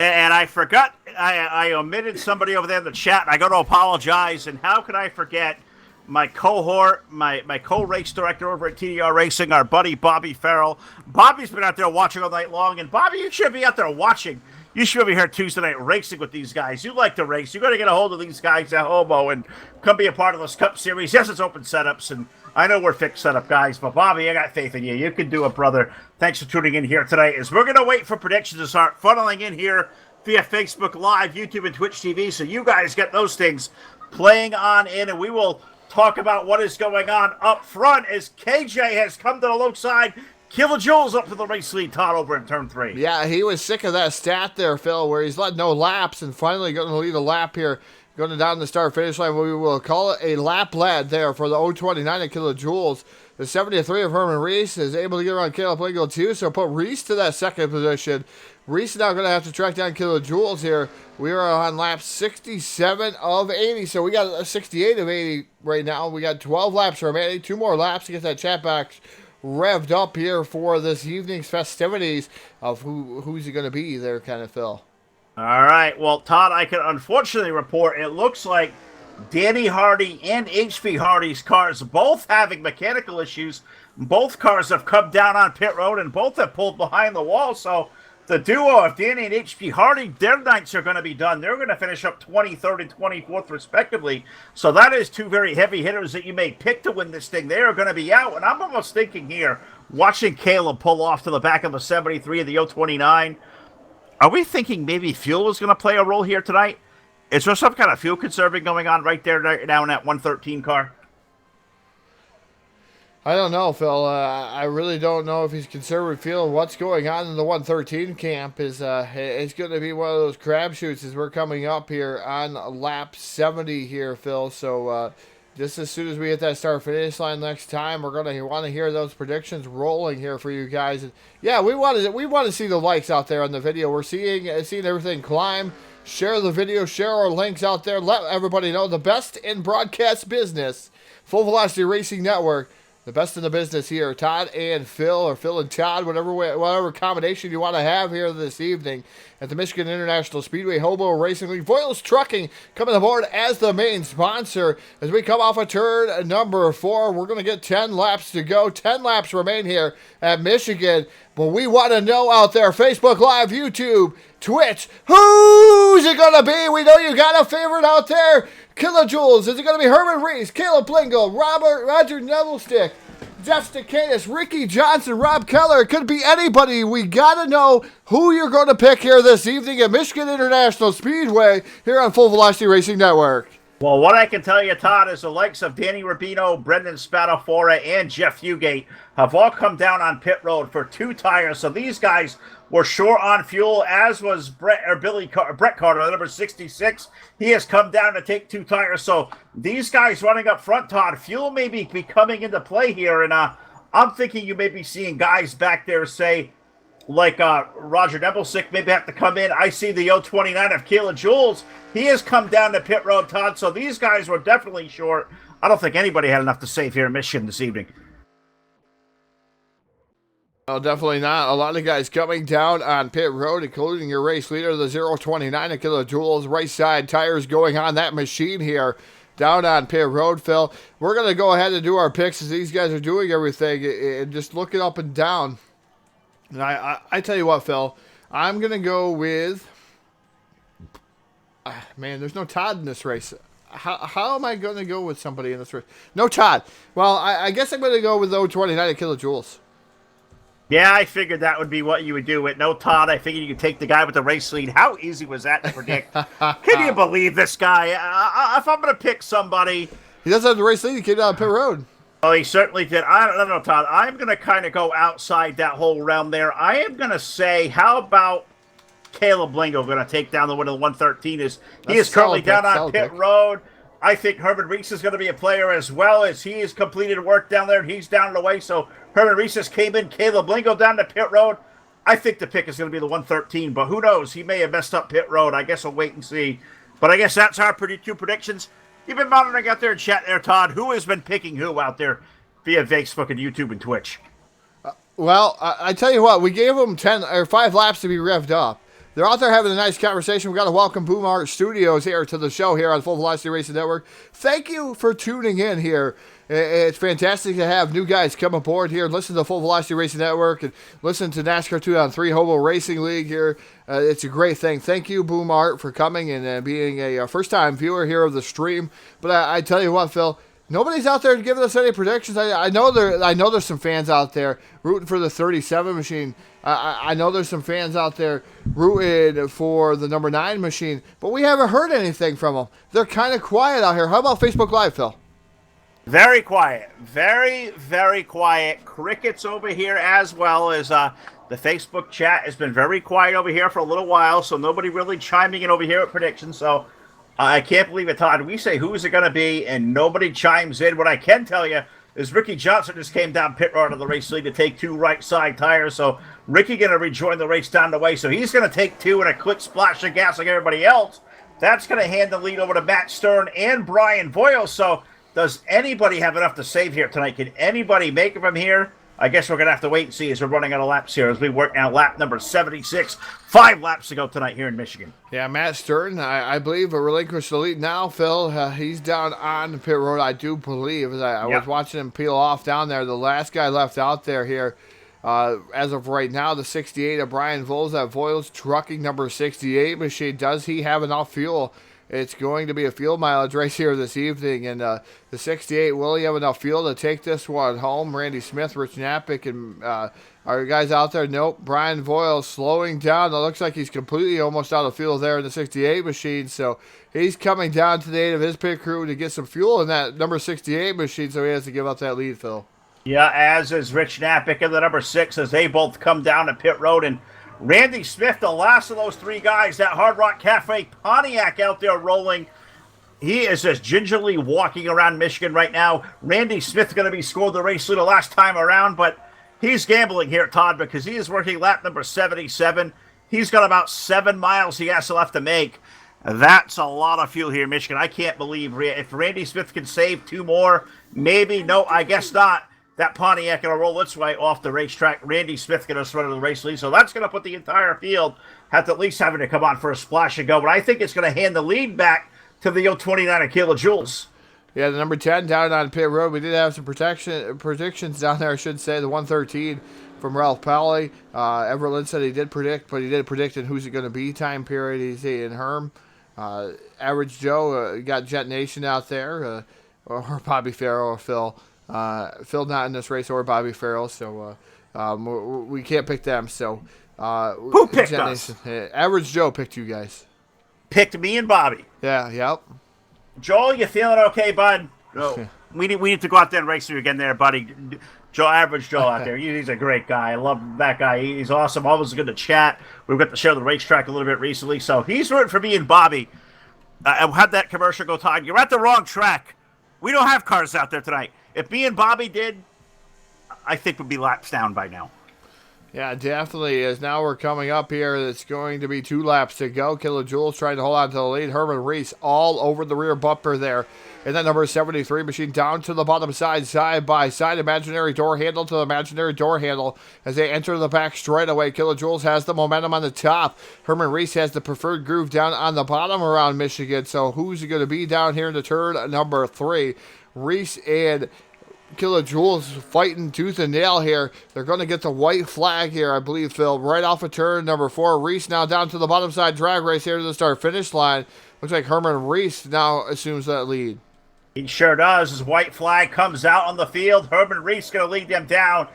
And I forgot. I omitted somebody over there in the chat. I got to apologize. And how could I forget my cohort, my co-race director over at TDR Racing, our buddy Bobby Farrell. Bobby's been out there watching all night long, and Bobby, you should be out there watching. You should be here Tuesday night racing with these guys. You like to race. You got to get a hold of these guys at Hobo and come be a part of this Cup Series. Yes, it's open setups, and I know we're fixed setup guys, but Bobby, I got faith in you. You can do it, brother. Thanks for tuning in here tonight. As we're going to wait for predictions to start funneling in here via Facebook Live, YouTube, and Twitch TV, so you guys get those things playing on in, and we will talk about what is going on up front as KJ has come to the low side. Kilojoules up to the race lead, Todd, over in turn 3. Yeah, he was sick of that stat there, Phil, where he's led no laps and finally going to lead a lap here, going down the start-finish line. We will call it a lap led there for the 029 of Kilojoules. The 73 of Herman Reese is able to get around Caleb Lingo too, so put Reese to that second position. Reese now going to have to track down Kilojoules here. We are on lap 67 of 80, so we got a 68 of 80 right now. We got 12 laps remaining, 2 more laps to get that chat back revved up here for this evening's festivities of who's it going to be there, kind of, Phil. All right, well, Todd, I can unfortunately report it looks like Danny Hardy and HP Hardy's cars both having mechanical issues. Both cars have come down on pit road and both have pulled behind the wall, so the duo of Danny and HP Hardy, their nights are going to be done. They're going to finish up 23rd and 24th, respectively. So that is 2 very heavy hitters that you may pick to win this thing. They are going to be out. And I'm almost thinking here, watching Caleb pull off to the back of the 73 of the 029, are we thinking maybe fuel is going to play a role here tonight? Is there some kind of fuel conserving going on right there now in that 113 car? I don't know, Phil. I really don't know if he's conservative fuel. What's going on in the 113 camp is it's going to be one of those crapshoots as we're coming up here on lap 70 here, Phil. So just as soon as we hit that start-finish line next time, we're going to want to hear those predictions rolling here for you guys. And yeah, we want to see the likes out there on the video. We're seeing everything climb. Share the video, share our links out there. Let everybody know the best in broadcast business. Full Velocity Racing Network. The best in the business here, Todd and Phil, or Phil and Todd, whatever combination you want to have here this evening at the Michigan International Speedway Hobo Racing League. Voiles Trucking coming aboard as the main sponsor as we come off of turn number 4. We're going to get 10 laps to go. 10 laps remain here at Michigan. But we want to know out there, Facebook Live, YouTube, Twitch, who's it going to be? We know you got a favorite out there. Kilojoules. Is it going to be Herman Reese, Caleb Blingle, Roger Nevillestick, Jeff Stakanis, Ricky Johnson, Rob Keller? It could be anybody. We got to know who you're going to pick here this evening at Michigan International Speedway here on Full Velocity Racing Network. Well, what I can tell you, Todd, is the likes of Danny Rubino, Brendan Spadafora, and Jeff Fugate have all come down on pit road for 2 tires. So these guys were short on fuel, as was Brett Carter, number 66. He has come down to take 2 tires. So these guys running up front, Todd, fuel may be coming into play here. And I'm thinking you may be seeing guys back there, say, like Roger Nebelsick maybe have to come in. I see the 029 of Kilojoules. He has come down to pit road, Todd. So these guys were definitely short. I don't think anybody had enough to save here in Michigan this evening. No, definitely not. A lot of guys coming down on pit road, including your race leader, the 029 of Kilojoules. Right side tires going on that machine here down on pit road, Phil. We're going to go ahead and do our picks as these guys are doing everything and just looking up and down. And I tell you what, Phil, I'm going to go with... man, there's no Todd in this race. How am I going to go with somebody in this race? No Todd. Well, I guess I'm going to go with 029 of Kilojoules. Yeah, I figured that would be what you would do with no Todd. I figured you could take the guy with the race lead. How easy was that to predict? Can you believe this guy? If I'm going to pick somebody... He doesn't have the race lead. He came down pit road. Oh, he certainly did. I don't know, Todd. I'm going to kind of go outside that whole realm there. I am going to say, how about Caleb Lingo going to take down the winner of the 113? He is currently down on pit road. I think Herman Reese is going to be a player as well, as he has completed work down there. He's down and away, so Herman Reese has came in. Caleb Lingo down to pit road. I think the pick is going to be the 113, but who knows? He may have messed up pit road. I guess we'll wait and see. But I guess that's our 2 predictions. You've been monitoring out there in chat there, Todd. Who has been picking who out there via Facebook and YouTube and Twitch? Well, I tell you what, we gave them 5 laps to be revved up. They're out there having a nice conversation. We've got to welcome Boom Art Studios here to the show here on Full Velocity Racing Network. Thank you for tuning in here. It's fantastic to have new guys come aboard here and listen to Full Velocity Racing Network and listen to NASCAR 2-on-3 Hobo Racing League here. It's a great thing. Thank you, Boom Art, for coming and being a first-time viewer here of the stream. But I tell you what, Phil, nobody's out there giving us any predictions. I know there's some fans out there rooting for the 37 machine. I know there's some fans out there rooting for the number 9 machine, but we haven't heard anything from them. They're kind of quiet out here. How about Facebook Live, Phil? Very quiet. Very, very quiet. Crickets over here as well as the Facebook chat has been very quiet over here for a little while, so nobody really chiming in over here at predictions. So I can't believe it, Todd. We say who is it going to be, and nobody chimes in. What I can tell you is Ricky Johnson just came down pit road of the race lead to take 2 right side tires. So Ricky going to rejoin the race down the way. So he's going to take 2 and a quick splash of gas like everybody else. That's going to hand the lead over to Matt Stern and Brian Voiles. So does anybody have enough to save here tonight? Can anybody make it from here? I guess we're going to have to wait and see as we're running out of laps here as we work now lap number 76. 5 laps to go tonight here in Michigan. Yeah, Matt Stern, I believe, relinquished the lead now, Phil. He's down on the pit road, I do believe. As I was watching him peel off down there. The last guy left out there here, as of right now, the 68 of Brian Voiles, that Voiles trucking number 68 machine. Does he have enough fuel? It's going to be a field mileage race here this evening, and the 68, will he have enough fuel to take this one home? Randy Smith, Rich Knappick, and our guys out there? Nope. Brian Voiles slowing down. It looks like he's completely almost out of fuel there in the 68 machine, so he's coming down to the aid of his pit crew to get some fuel in that number 68 machine, so he has to give up that lead, Phil. Yeah, as is Rich Knappick and the number 6 as they both come down to pit road, and Randy Smith, the last of those 3 guys, that Hard Rock Cafe Pontiac out there rolling. He is just gingerly walking around Michigan right now. Randy Smith going to be scored the race lead the last time around, but he's gambling here, Todd, because he is working lap number 77. He's got about 7 miles he has left to make. That's a lot of fuel here in Michigan. I can't believe if Randy Smith can save 2 more, maybe. No, I guess not. That Pontiac going to roll its way off the racetrack. Randy Smith going to surrender the race lead. So that's going to put the entire field at least having to come on for a splash and go. But I think it's going to hand the lead back to the 029 of Kilojoules. Yeah, the number 10 down on pit road. We did have some predictions down there, I should say. The 113 from Ralph Pally. Everett Lynn said he did predict, but he did predict in who's it going to be time period. He's in Herm. Average Joe, you got Jet Nation out there, or Bobby Farrell or Phil. Phil not in this race, or Bobby Farrell, so we can't pick them. So Who picked Jet us? Nation, Average Joe picked you guys. Picked me and Bobby. Yeah, yep. Joel, you feeling okay, bud? No. We need to go out there and race you again there, buddy. Joe, average Joe out there. He's a great guy. I love that guy. He's awesome. Always good to chat. We've got to share the racetrack a little bit recently, so he's rooting for me and Bobby. I had that commercial go, Todd. You're at the wrong track. We don't have cars out there tonight. If me and Bobby did, I think we'd be laps down by now. Yeah, definitely is. Now we're coming up here. It's going to be 2 laps to go. Kilojoules trying to hold on to the lead. Herman Reese all over the rear bumper there. And then number 73 machine down to the bottom side, side by side. Imaginary door handle to the imaginary door handle as they enter the back straightaway. Kilojoules has the momentum on the top. Herman Reese has the preferred groove down on the bottom around Michigan. So who's going to be down here in the turn number 3? Reese and Kilojoules fighting tooth and nail here. They're going to get the white flag here, I believe, Phil, right off of turn number 4. Reese now down to the bottom side drag race here to the start-finish line. Looks like Herman Reese now assumes that lead. He sure does. His white flag comes out on the field. Herman Reese going to lead them down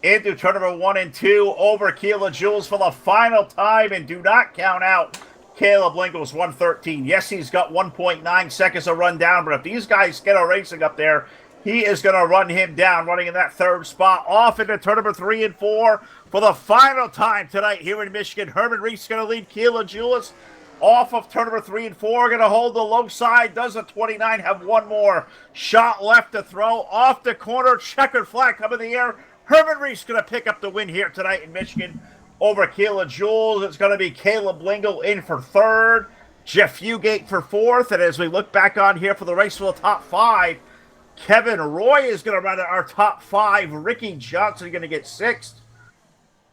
into turn number 1 and 2 over Kilojoules for the final time, and do not count out Caleb Lingle's 113. Yes, he's got 1.9 seconds to run down, but if these guys get a racing up there, he is going to run him down, running in that 3rd spot, off into turn number 3 and 4 for the final time tonight here in Michigan. Herman Reese going to lead Kilojoules off of turn number 3 and 4, going to hold the low side. Does a 29 have one more shot left to throw? Off the corner, checkered flag up in the air. Herman Reese going to pick up the win here tonight in Michigan over Kilojoules. It's going to be Caleb Lingle in for 3rd, Jeff Fugate for 4th, and as we look back on here for the race for the top 5, Kevin Roy is going to run at our top 5. Ricky Johnson is going to get 6th.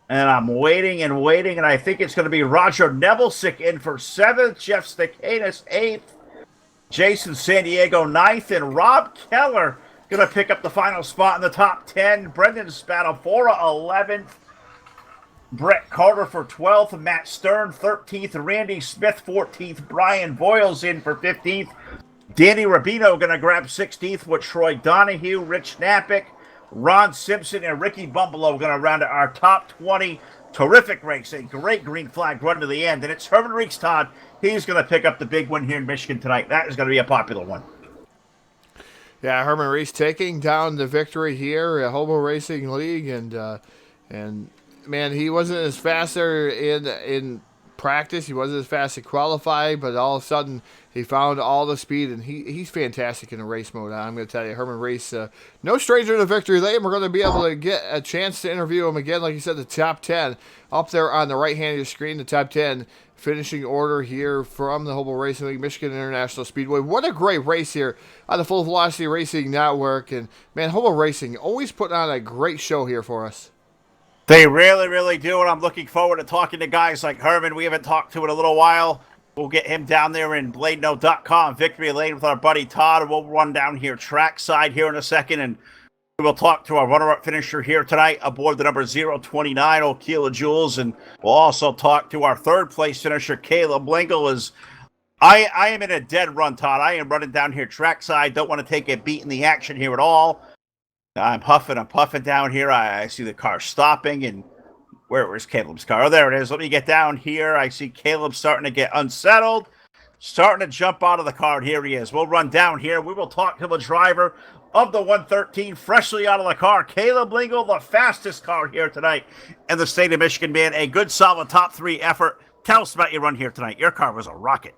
And I'm waiting, and I think it's going to be Roger Nebelsick in for 7th, Jeff Stakanis 8th, Jason San Diego 9th, and Rob Keller going to pick up the final spot in the top 10. Brendan Spadafora 11th, Brett Carter for 12th, Matt Stern 13th, Randy Smith 14th, Brian Voiles in for 15th, Danny Rubino going to grab 16th with Troy Donahue, Rich Knappick, Ron Simpson, and Ricky Bumbalo going to round out our top 20. Terrific race, a great green flag run to the end, and it's Herman Reese, Todd. He's going to pick up the big win here in Michigan tonight. That is going to be a popular one. Yeah, Herman Reese taking down the victory here at Hobo Racing League, and man, he wasn't as fast there in practice. He wasn't as fast to qualify, but all of a sudden he found all the speed, and he's fantastic in the race mode. I'm going to tell you, Herman Reese, no stranger to victory lane. We're going to be able to get a chance to interview him again. Like you said, the top 10 up there on the right hand of your screen, the top 10 finishing order here from the Hobo Racing League, Michigan International Speedway. What a great race here on the Full Velocity Racing Network. And man, Hobo Racing always putting on a great show here for us. They really, really do, and I'm looking forward to talking to guys like Herman. We haven't talked to in a little while. We'll get him down there in BladeNote.com, Victory Lane with our buddy Todd, and we'll run down here trackside here in a second, and we'll talk to our runner-up finisher here tonight aboard the number 029, old Kilojoules, and we'll also talk to our third-place finisher, Caleb Lingle. I am in a dead run, Todd. I am running down here trackside. Don't want to take a beat in the action here at all. I'm puffing down here. I see the car stopping, and where's Caleb's car? Oh, there it is. Let me get down here. I see Caleb starting to get unsettled, starting to jump out of the car. And here he is. We'll run down here. We will talk to the driver of the 113, freshly out of the car. Caleb Lingle, the fastest car here tonight in the state of Michigan, man. A good, solid top 3 effort. Tell us about your run here tonight. Your car was a rocket.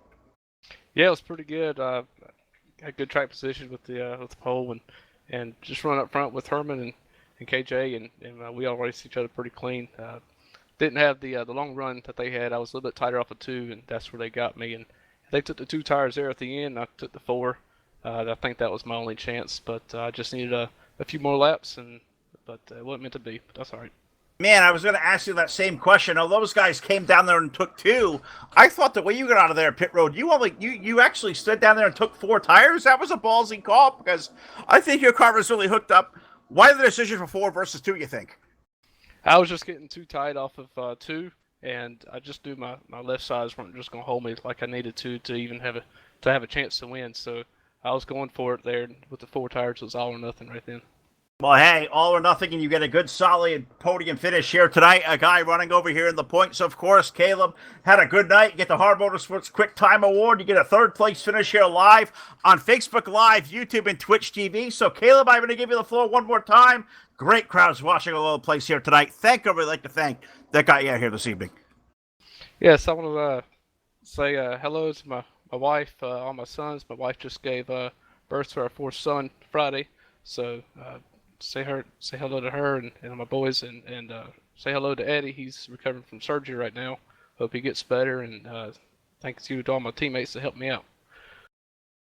Yeah, it was pretty good. Had good track position with the pole and just run up front with Herman and KJ, and we all raced each other pretty clean. Didn't have the long run that they had. I was a little bit tighter off of 2, and that's where they got me. And they took the 2 tires there at the end. I took the 4. I think that was my only chance, but I just needed a few more laps, but it wasn't meant to be. But that's all right. Man, I was going to ask you that same question. Oh, those guys came down there and took 2. I thought the way you got out of there at pit road, you actually stood down there and took 4 tires. That was a ballsy call because I think your car was really hooked up. Why the decision for 4 versus 2, you think? I was just getting too tight off of 2, and I just knew my left sides weren't just going to hold me like I needed to even have a chance to win. So I was going for it there with the 4 tires. It was all or nothing right then. Well, hey, all or nothing, and you get a good, solid podium finish here tonight. A guy running over here in the points, of course. Caleb had a good night. You get the Hard Motorsports Quick Time Award. You get a third-place finish here live on Facebook Live, YouTube, and Twitch TV. So, Caleb, I'm going to give you the floor one more time. Great crowds watching all over the place here tonight. Thank everybody. I'd like to thank that got you out here this evening. Yes, I want to say hello to my wife, all my sons. My wife just gave birth to our 4th son Friday, so say hello to her and my boys, and say hello to Eddie. He's recovering from surgery right now. Hope he gets better, and thanks you to all my teammates that helped me out.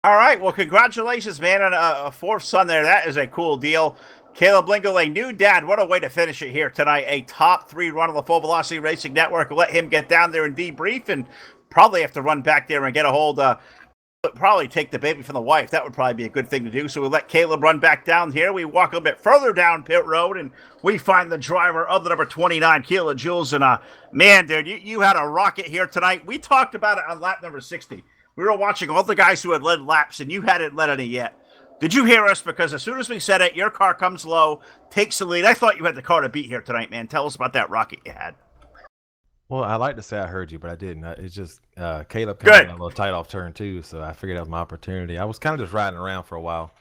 All right, well, congratulations, man, on a 4th son there. That is a cool deal. Caleb Lingle, a new dad. What a way to finish it here tonight. A top 3 run of the Full Velocity Racing Network. Let him get down there and debrief, and probably have to run back there and get a hold probably take the baby from the wife. That would probably be a good thing to do. So we let Caleb run back down here. We walk a little bit further down pit road, and we find the driver of the number 29, kilojoules. And man, dude, you had a rocket here tonight. We talked about it on lap number 60. We were watching all the guys who had led laps, and you hadn't led any yet. Did you hear us? Because as soon as we said it, your car comes low, takes the lead. I thought you had the car to beat here tonight, man. Tell us about that rocket you had. Well, I like to say I heard you, but I didn't. It's just Caleb kind of got a little tight off turn 2, so I figured that was my opportunity. I was kind of just riding around for a while.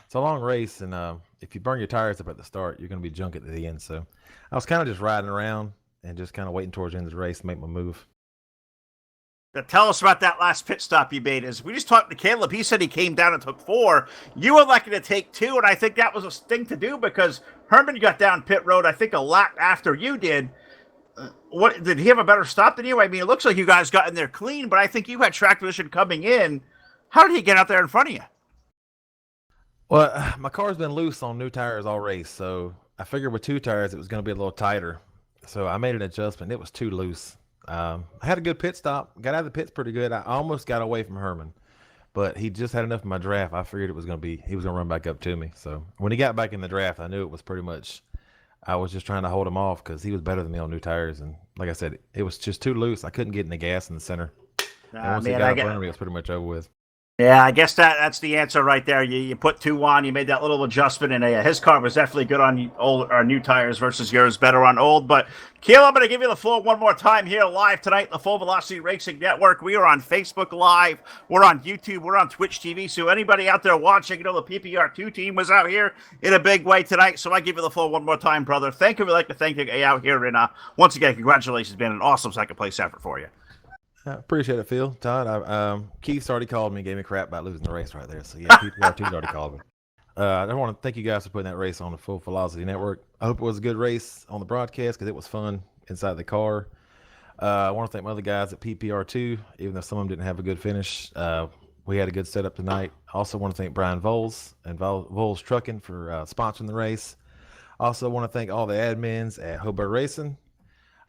It's a long race, and if you burn your tires up at the start, you're going to be junk at the end. So I was kind of just riding around and just kind of waiting towards the end of the race to make my move. Now tell us about that last pit stop you made. As we just talked to Caleb, he said he came down and took 4. You elected to take 2, and I think that was a thing to do because Herman got down pit road, I think, a lap after you did. What did he have a better stop than you? I mean, it looks like you guys got in there clean, but I think you had track position coming in. How did he get out there in front of you? Well, my car's been loose on new tires all race, so I figured with 2 tires it was going to be a little tighter. So I made an adjustment. It was too loose. I had a good pit stop. Got out of the pits pretty good. I almost got away from Herman, but he just had enough in my draft. I figured he was going to run back up to me. So when he got back in the draft, I knew it was pretty much. I was just trying to hold him off because he was better than me on new tires. And like I said, it was just too loose. I couldn't get in the gas in the center. And once he got up under me, it was pretty much over with. Yeah, I guess that's the answer right there. You put 2 on, you made that little adjustment, and his car was definitely good on old or new tires versus yours, better on old. But Caleb, I'm going to give you the floor one more time here live tonight, the Full Velocity Racing Network. We are on Facebook Live, we're on YouTube, we're on Twitch TV. So anybody out there watching, you know the PPR2 team was out here in a big way tonight. So I give you the floor one more time, brother. Thank you. We'd like to thank you out here, and once again, congratulations, been an awesome second place effort for you. I appreciate it, Phil. Todd, Keith's already called me and gave me crap about losing the race right there. So, yeah, PPR2's already called me. I want to thank you guys for putting that race on the Full Velocity Network. I hope it was a good race on the broadcast because it was fun inside the car. I want to thank my other guys at PPR2, even though some of them didn't have a good finish. We had a good setup tonight. I also want to thank Brian Voiles and Voiles Trucking for sponsoring the race. I also want to thank all the admins at Hobo Racing.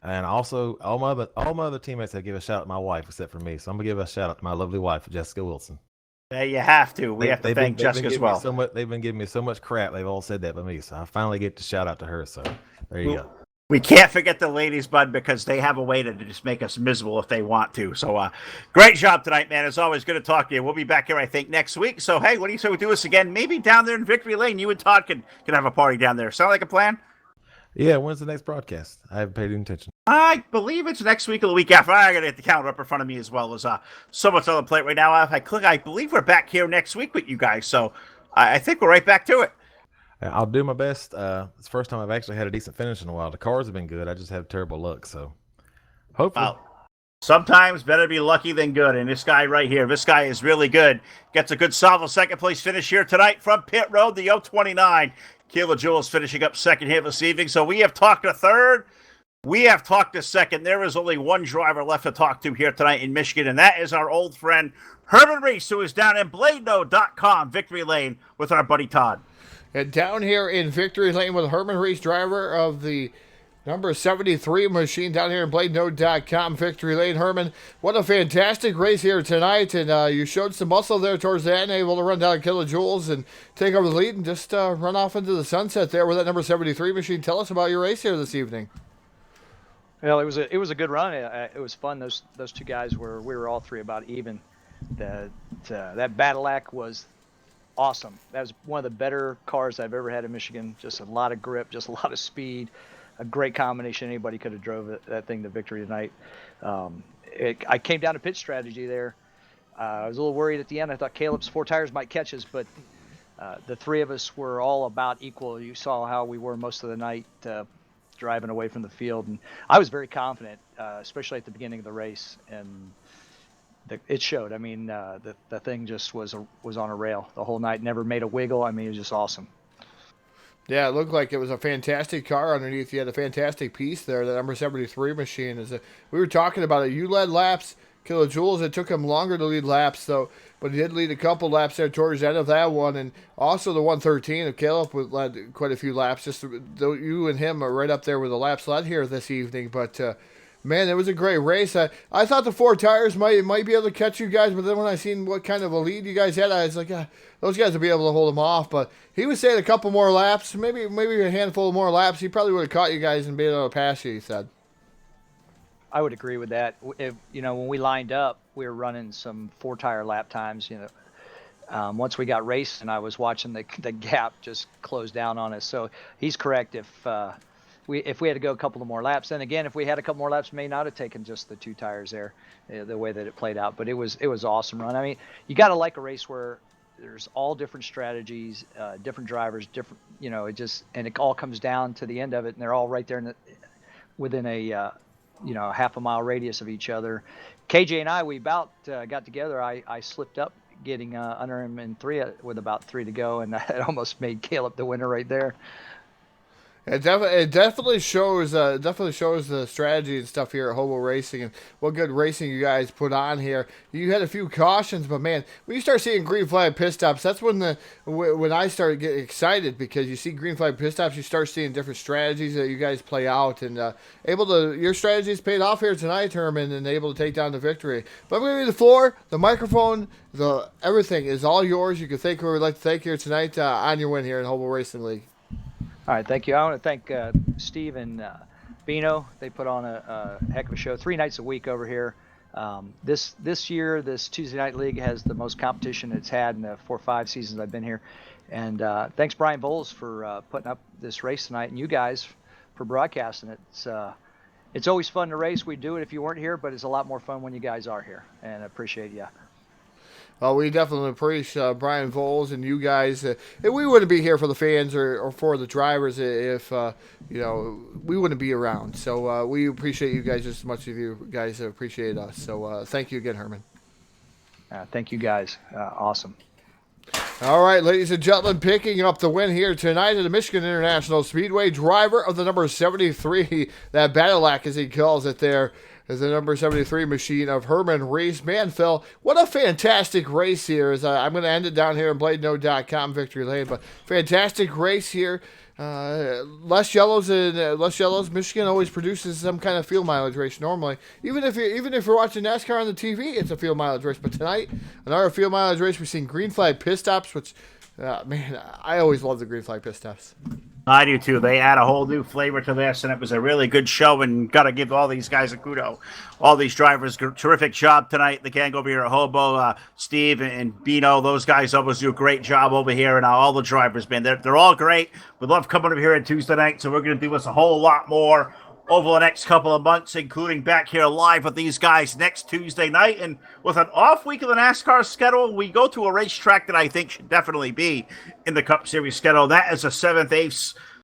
And also, all my other teammates have given a shout out to my wife, except for me. So I'm going to give a shout out to my lovely wife, Jessica Wilson. Yeah, you have to. We have to thank Jessica as well. They've been giving me so much crap. They've all said that but me. So I finally get to shout out to her. So there you go. We can't forget the ladies, bud, because they have a way to just make us miserable if they want to. So great job tonight, man. As always, good to talk to you. We'll be back here, I think, next week. So, hey, what do you say we do this again? Maybe down there in Victory Lane, you and Todd can have a party down there. Sound like a plan? Yeah, when's the next broadcast? I haven't paid any attention. I believe it's next week or the week after. I got to get the calendar up in front of me as well. There's so much on the plate right now. I believe we're back here next week with you guys. So I think we're right back to it. I'll do my best. It's the first time I've actually had a decent finish in a while. The cars have been good. I just have terrible luck. So hopefully. Sometimes better be lucky than good. And this guy right here, this guy is really good. Gets a good solid second place finish here tonight from pit road, the 029. Kilojoules finishing up second here this evening. So we have talked to third. We have talked to second. There is only one driver left to talk to here tonight in Michigan, and that is our old friend Herman Reese, who is down in BladeNode.com, Victory Lane, with our buddy Todd. And down here in Victory Lane with Herman Reese, driver of the number 73 machine down here in BladeNode.com, Victory Lane. Herman, what a fantastic race here tonight, and you showed some muscle there towards the end, able to run down kilojoules and take over the lead and just run off into the sunset there with that number 73 machine. Tell us about your race here this evening. Well, it was a good run. It was fun. Those two guys we were all three about even. That Cadillac was awesome. That was one of the better cars I've ever had in Michigan. Just a lot of grip, just a lot of speed, a great combination. Anybody could have drove that thing to victory tonight. I came down to pit strategy there. I was a little worried at the end. I thought Caleb's 4 tires might catch us, but the three of us were all about equal. You saw how we were most of the night driving away from the field, and I was very confident, especially at the beginning of the race, and it showed. I mean, the thing just was on a rail the whole night. Never made a wiggle. I mean, it was just awesome. Yeah, it looked like it was a fantastic car underneath. You had a fantastic piece there. The number 73 machine we were talking about it. You led laps, kilojoules. It took him longer to lead laps, though, but he did lead a couple laps there towards the end of that one, and also the 113 of Caleb led quite a few laps. Just you and him are right up there with the laps led here this evening, but. Man, it was a great race. I thought the 4 tires might be able to catch you guys, but then when I seen what kind of a lead you guys had, I was like, those guys will be able to hold them off. But he was saying a couple more laps, maybe a handful of more laps, he probably would have caught you guys and been able to pass you, he said. I would agree with that. When we lined up, we were running some 4-tire lap times. Once we got racing, I was watching the gap just close down on us. So he's correct. If we had to go a couple of more laps, then again, if we had a couple more laps, may not have taken just the 2 tires there, the way that it played out. But it was awesome run. I mean, you got to like a race where there's all different strategies, different drivers, different. It all comes down to the end of it, and they're all right there within a half a mile radius of each other. KJ and I, we about got together. I slipped up getting under him in 3 with about 3 to go, and that almost made Caleb the winner right there. It definitely shows the strategy and stuff here at Hobo Racing and what good racing you guys put on here. You had a few cautions, but man, when you start seeing green flag pit stops, that's when I started getting excited, because you see green flag pit stops, you start seeing different strategies that you guys play out, and your strategies paid off here tonight, Herman, and able to take down the victory. But I'm going to give you the floor, the microphone, everything is all yours. You can thank who we'd like to thank here tonight on your win here in Hobo Racing League. All right, thank you. I want to thank Steve and Bino. They put on a heck of a show 3 nights a week over here. This year, this Tuesday Night League has the most competition it's had in the 4 or 5 seasons I've been here. And thanks, Brian Voiles, for putting up this race tonight, and you guys for broadcasting it. It's always fun to race. We'd do it if you weren't here, but it's a lot more fun when you guys are here, and I appreciate you. We definitely appreciate Brian Voiles and you guys. We wouldn't be here for the fans or for the drivers if we wouldn't be around. So we appreciate you guys just as much as you guys appreciate us. So thank you again, Herman. Thank you, guys. Awesome. All right, ladies and gentlemen, picking up the win here tonight at the Michigan International Speedway, driver of the number 73, that Cadillac as he calls it there, is the number 73 machine of Herman Reese. Man, Phil, what a fantastic race here. I'm going to end it down here in BladeNote.com, Victory Lane, but fantastic race here. Less yellows. Michigan always produces some kind of fuel mileage race normally. Even if you're watching NASCAR on the TV, it's a fuel mileage race. But tonight, another fuel mileage race. We've seen green flag pit stops, which, man, I always love the green flag pit stops. I do too. They add a whole new flavor to this, and it was a really good show. And got to give all these guys a kudo. All these drivers, terrific job tonight. The gang over here at Hobo, Steve and Bino, those guys always do a great job over here, and all the drivers, man, they're all great. We love coming over here on Tuesday night, so we're going to do this a whole lot more over the next couple of months, including back here live with these guys next Tuesday night. And with an off week of the NASCAR schedule, we go to a racetrack that I think should definitely be in the Cup Series schedule. That is a 7/8